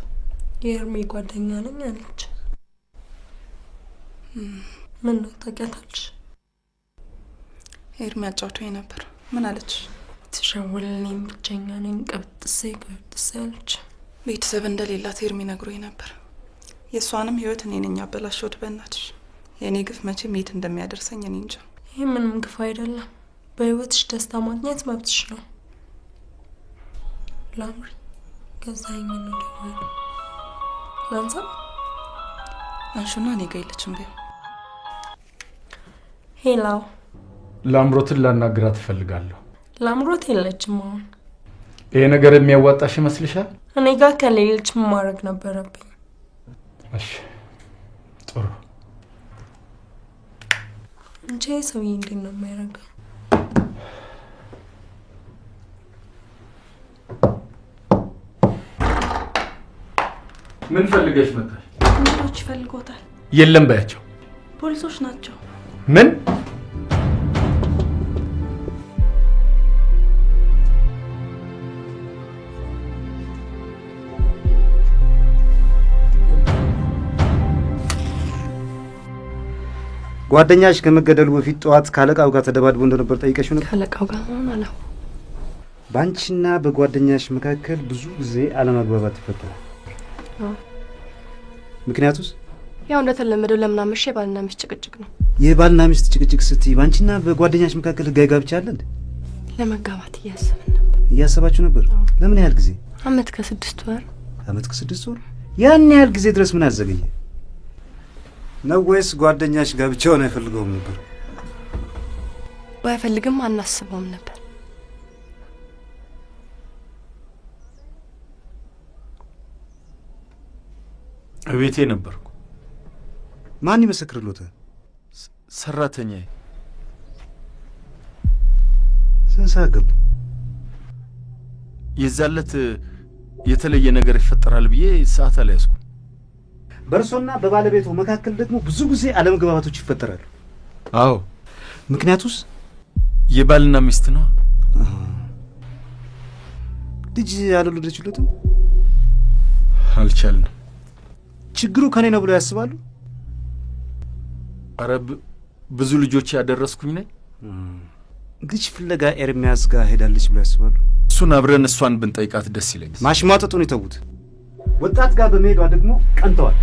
የኤርሚ ጓደኛ ነኝ አለች ምን ነው ታውቂያታለሽ ኤርሚ አጫውቶኝ ነበር ምን አለች ትሸውልልኝ ብቸኛ ነኝ ቀብጥሴ አለች ቤተሰብ እንደሌላት ኤርሚ ነግሮኝ ነበር የሷንም ህይወት እኔ ነኝ አበላሽሁት በእናትሽ የኔ ግፍ መቼም የት እንደሚያደርሰኝ እኔ እንጃ ይሄ ምንም ግፍ አይደለም በህይወትሽ ደስታ ማግኘት መብትሽ ነው ላምሪ ገዛኝ ነው ደውል ላንሳ አንሹና እኔ ጋር የለችም በይው። ሄሎ ላምሮትን ላናግራት እፈልጋለሁ። ላምሮት የለችም አሁን። ይሄ ነገር የሚያዋጣሽ ይመስልሻል? እኔ ጋር ከሌለች ምን ማድረግ ነበረብኝ? እሺ ጥሩ። እንጂ ሰውዬ እንዴት ነው የሚያደርገው? ምን ፈልገሽ መጣሽ? ፖሊሶች ይፈልጎታል። የለም ባያቸው። ፖሊሶች ናቸው። ምን? ጓደኛሽ ከመገደሉ በፊት ጠዋት ካለቃው ጋር ተደባድቦ እንደነበር ጠይቀሽው ነበር? ካለቃው ጋር ሆነ ነው። ባንቺና በጓደኛሽ መካከል ብዙ ጊዜ አለመግባባት ይፈጠራል። ምክንያቱስ? ያው እንደተለመደው ለምን አመሸ ባልና ሚስት ጭቅጭቅ ነው። የባልና ሚስት ጭቅጭቅ ስትይ ባንቺና በጓደኛሽ መካከል ህጋዊ ጋብቻ አለ እንዴ? ለመጋባት እያሰብን ነበር። እያሰባችሁ ነበር? ለምን ያህል ጊዜ? አመት ከ6 ወር። አመት ከ6 ወር? ያን ያህል ጊዜ ድረስ ምን አዘገየ? ነው ወይስ ጓደኛሽ ጋብቻውን አይፈልገውም ነበር? ባይፈልግም አናስበውም ነበር። እቤቴ ነበርኩ። ማን ይመሰክርልዎታል? ሰራተኛዬ። ስንት ሰዓት ገቡ? የዛለት የተለየ ነገር ይፈጠራል ብዬ ሰዓት አልያዝኩም። በእርሶና በባለቤቱ መካከል ደግሞ ብዙ ጊዜ አለመግባባቶች ይፈጠራሉ። አዎ። ምክንያቱስ? የባልና ሚስት ነው። ልጅ አልወለደችለትም? አልቻልንም። ችግሩ ከኔ ነው ብለው ያስባሉ? ኧረ ብዙ ልጆች ያደረስኩኝ ነኝ። ልጅ ፍለጋ ኤርሚያስ ጋር ሄዳለች ብለው ያስባሉ? እሱን አብረን እሷን ብንጠይቃት ደስ ይለኛል። ማሽሟጠጡን ይተውት። ወጣት ጋር በመሄዷ ደግሞ ቀንተዋል።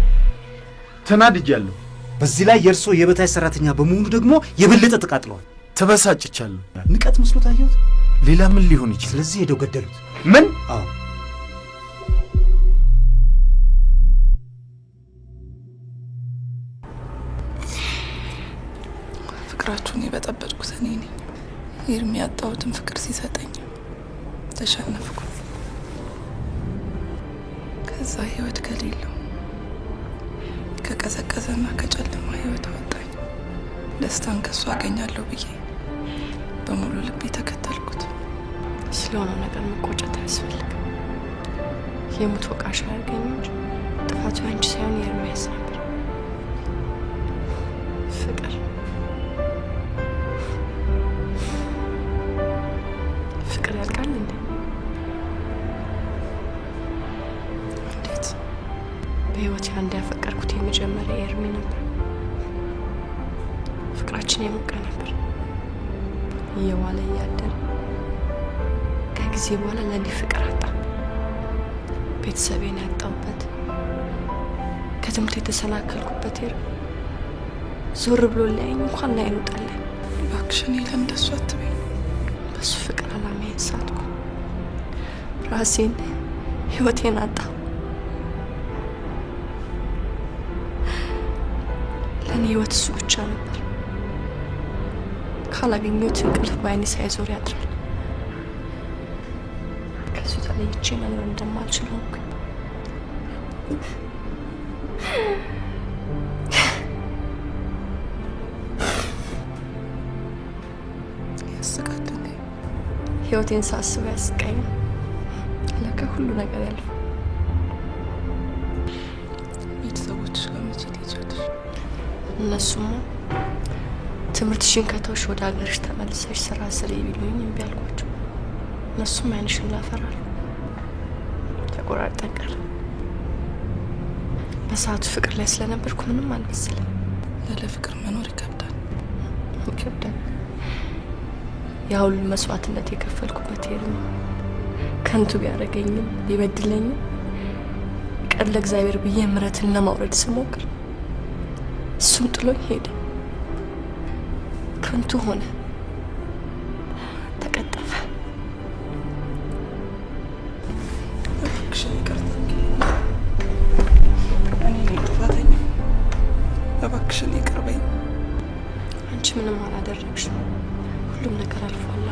ተናድጃለሁ። በዚህ ላይ የእርሶ የበታች ሰራተኛ በመሆኑ ደግሞ የበለጠ ተቃጥለዋል። ተበሳጭቻለሁ። ንቀት መስሎ ታየሁት? ሌላ ምን ሊሆን ይችላል? ስለዚህ ሄደው ገደሉት። ምን? አዎ። ፍቅራችሁን የበጠበጥኩት እኔ ነኝ። ኤርሚ ያጣሁትን ፍቅር ሲሰጠኝ ተሸነፍኩ። ከዛ ህይወት ከሌለው ከቀዘቀዘና ከጨለማ ህይወት አወጣኝ። ደስታን ከሱ አገኛለሁ ብዬ በሙሉ ልቤ ተከተልኩት። ስለሆነው ነገር መቆጨት አያስፈልግም። የሙት ወቃሽ አያርገኝ እንጂ ጥፋቱ አንቺ ሳይሆን የኤርሚያስ ነበር። ፍቅር ያልቃል እንዴ? እንዴት? በህይወቴ አንድ ያፈቀርኩት የመጀመሪያ ኤርሚ ነበር። ፍቅራችን የሞቀ ነበር። እየዋለ እያደረ ከጊዜ በኋላ ለኔ ፍቅር አጣ። ቤተሰቤን ያጣሁበት፣ ከትምህርት የተሰናከልኩበት ኤርሚ ዞር ብሎ ሊያየኝ እንኳን ላይኑ ጠላኝ። እባክሽን ይለን እንደሱ አትበይ። በሱ ፍቅር አላማዬን ሳትኩ። ራሴን ህይወቴን አጣ። ለእኔ ህይወት እሱ ብቻ ነበር። ካላገኘሁት እንቅልፍ በዓይኔ ሳይዞር ያድራል። ከሱ ተለይቼ መኖር እንደማልችል ሆንኩ። ያስቃል። ህይወቴን ሳስበው ያስቀኛል። ለካ ሁሉ ነገር ያልፋል። ቤተሰቦችሽ ጋር መቼ ትሄጃለሽ? እነሱማ ትምህርትሽን ከተውሽ ወደ ሀገርሽ ተመልሰሽ ስራ ስሪ ቢሉኝ እምቢ አልኳቸው። እነሱም ዓይንሽን ላፈራሉ። ተቆራርጠን ቀረ። በሰዓቱ ፍቅር ላይ ስለነበርኩ ምንም አልመሰለም። ያለ ፍቅር መኖር ይከብዳል። ይከብዳል። ያ ሁሉ መስዋዕትነት የከፈልኩበት ኤርሚ ከንቱ ቢያደርገኝም ቢበድለኝም ቀን ለእግዚአብሔር ብዬ ምሕረትን ለማውረድ ስሞክር እሱም ጥሎኝ ሄደ። ከንቱ ሆነ፣ ተቀጠፈ። እባክሽን ይቅርታ። እኔ ነኝ ጥፋተኛ። እባክሽን ይቅር በይኝ። አንቺ ምንም አላደረግሽም። ሁሉም ነገር አልፏል።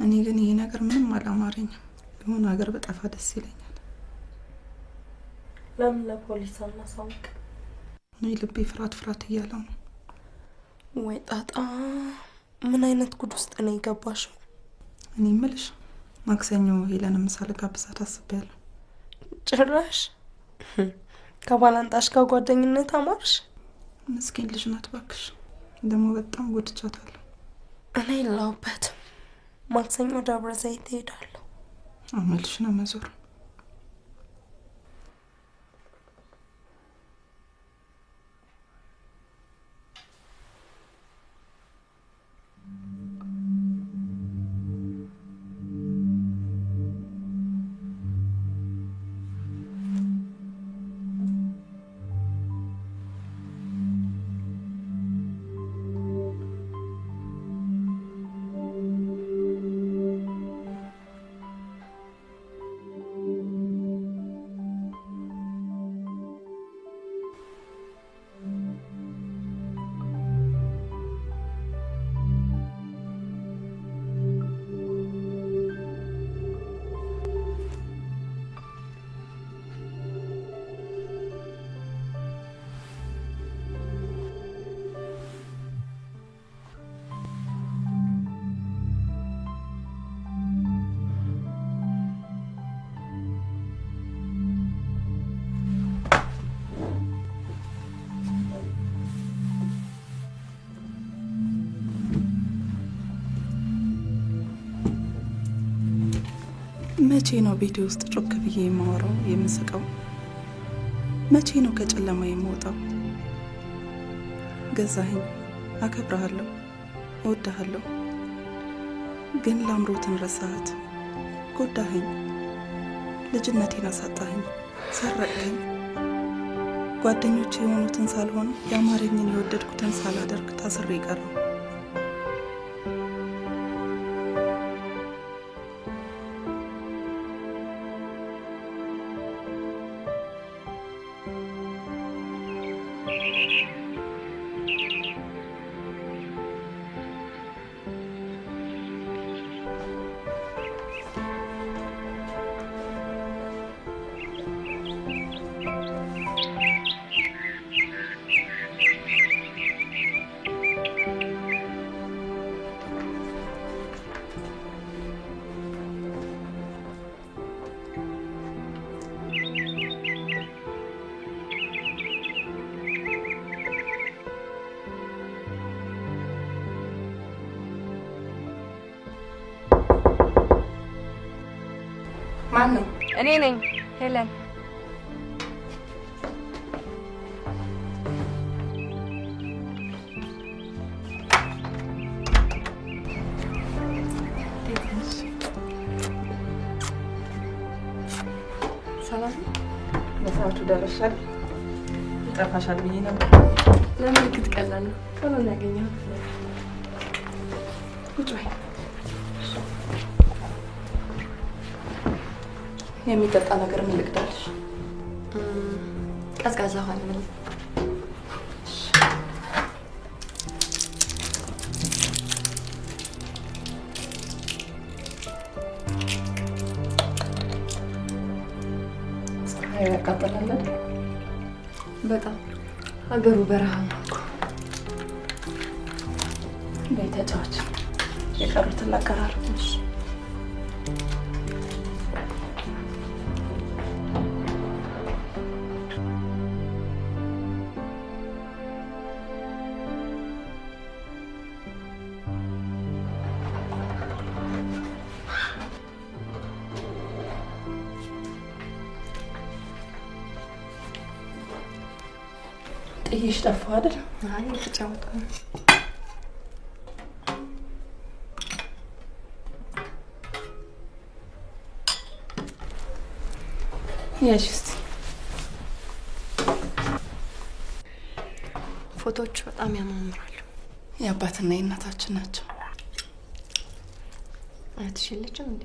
እኔ ግን ይሄ ነገር ምንም አላማረኝም። የሆነ ሀገር በጠፋ ደስ ይለኛል። ለምን ለፖሊስ አናሳውቅ? እኔ ልቤ ፍርሃት እያለው ነው። ወይ ጣጣ! ምን አይነት ጉድ ውስጥ ነው የገባሽው? እኔ እምልሽ ማክሰኞ ሄለን ምሳ ልጋብዛት አስቤያለሁ። ጭራሽ ከባላንጣሽ ጋር ጓደኝነት አማርሽ? ምስኪን ልጅ ናት እባክሽ። ደግሞ በጣም ጎድቻታለሁ። እኔ የለሁበትም። ማክሰኞ ደብረ ዘይት እሄዳለሁ። አመልሽ ነው መዞር። መቼ ነው ቤቴ ውስጥ ጮክ ብዬ የማወራው የምስቀው? መቼ ነው ከጨለማ የምወጣው? ገዛኸኝ፣ አከብረሃለሁ፣ እወድሃለሁ። ግን ላምሮትን ረሳሃት፣ ጎዳኸኝ፣ ልጅነቴን አሳጣኸኝ፣ ሰረቅኸኝ። ጓደኞቼ የሆኑትን ሳልሆን ያማረኝን የወደድኩትን ሳላደርግ ታስሬ ቀረሁ። ማን ነው? እኔ ነኝ ሄለን። ሰላም በሰዓቱ ደረሻል። ጠፋሻል ብዬ ነበር። ለምልክት ቀላል ነው። ቶሎ ነው ያገኘው። ቁጭ በይ። የሚጠጣ ነገር ምን ልቅዳልሽ? ቀዝቃዛ ውሃ ነው። ፀሐይ ያቃጥላል አይደል? በጣም ሀገሩ በረሃ ነው እኮ። ቤተጫዎች የቀሩትን ላቀራርብሽ። ጥይሽ ጠፋ አይደል? አይ ተጫወተ። ያሽስቲ ፎቶዎች በጣም ያማምራሉ። የአባትና የእናታችን ናቸው። አያትሽ የለችም እንዴ?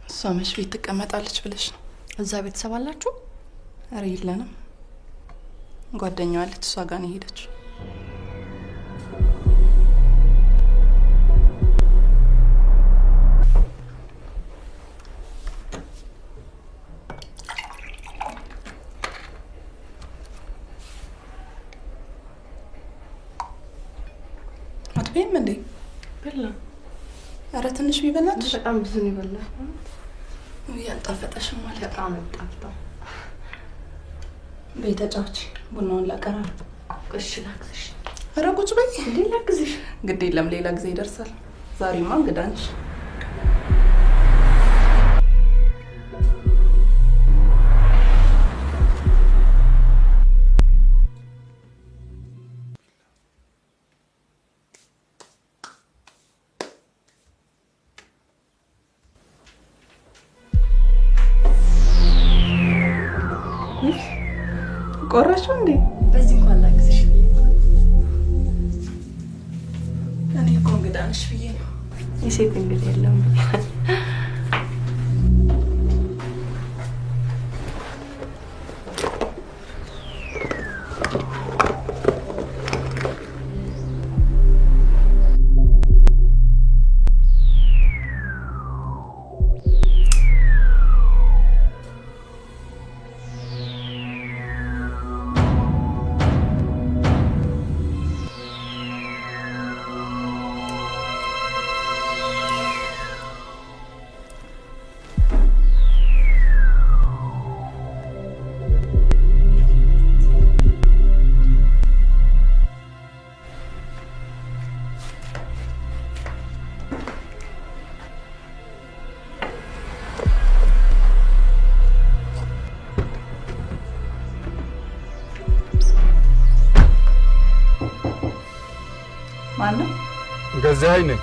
እሷ መች ቤት ትቀመጣለች ብለሽ ነው? እዛ ቤተሰብ አላችሁ? ኧረ የለንም። ጓደኛዋ አለች፣ እሷ ጋር ነው የሄደችው። አትበይም እንዴ? በላ። ኧረ ትንሽ ቢበላልሽ። በጣም ብዙ ነው ይበላ። ያልጣፈጠሽም ማለት በጣም ጣፍጣ። ቤተጫዎች ቡናውን ላቀራርብ። እሺ ላግዝሽ። ኧረ ቁጭ በይ። እንዴ ላግዝሽ? ግድ የለም ሌላ ጊዜ ይደርሳል። ዛሬማ እንግዳ ነሽ። ቆረሽው እንዴ? በዚህ እንኳን ላግዝሽ ብዬ እኔ እኮ እንግዳ ነሽ ብዬ ነው። የሴት እንግዳ የለም። ማነው? ገዛኸኝ ነኝ።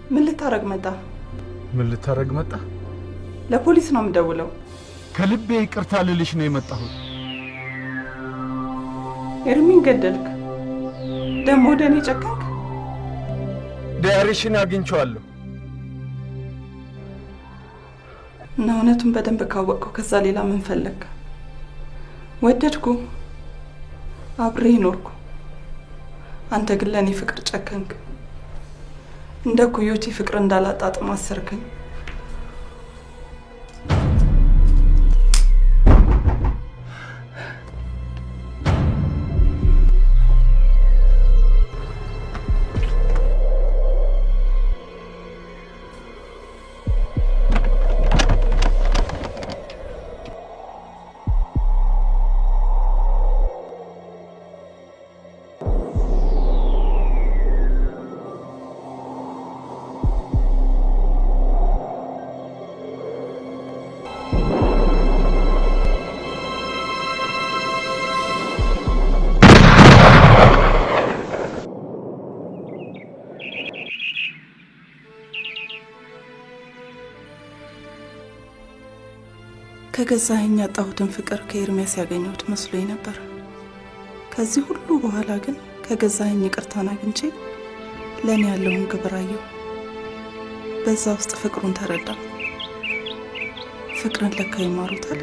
ምን ልታረግ መጣ? ምን ልታረግ መጣ? ለፖሊስ ነው የምደውለው። ከልቤ ይቅርታ ልልሽ ነው የመጣሁት። ኤርሚን ገደልክ፣ ደግሞ ወደ እኔ ጨከንክ። ዲያሪሽን አግኝቼዋለሁ። እና እውነቱን በደንብ ካወቅኩ ከዛ ሌላ ምን ፈለግ? ወደድኩ፣ አብሬ ኖርኩ። አንተ ግን ለእኔ ፍቅር ጨከንክ። እንደ ኩዮቼ ፍቅር እንዳላጣጥም አሰርከኝ። ከገዛኸኝ ያጣሁትን ፍቅር ከኤርሚያስ ያገኘሁት መስሎኝ ነበር። ከዚህ ሁሉ በኋላ ግን ከገዛኸኝ ይቅርታን አግኝቼ ለእኔ ያለውን ክብር አየሁ። በዛ ውስጥ ፍቅሩን ተረዳ። ፍቅርን ለካ ይማሩታል።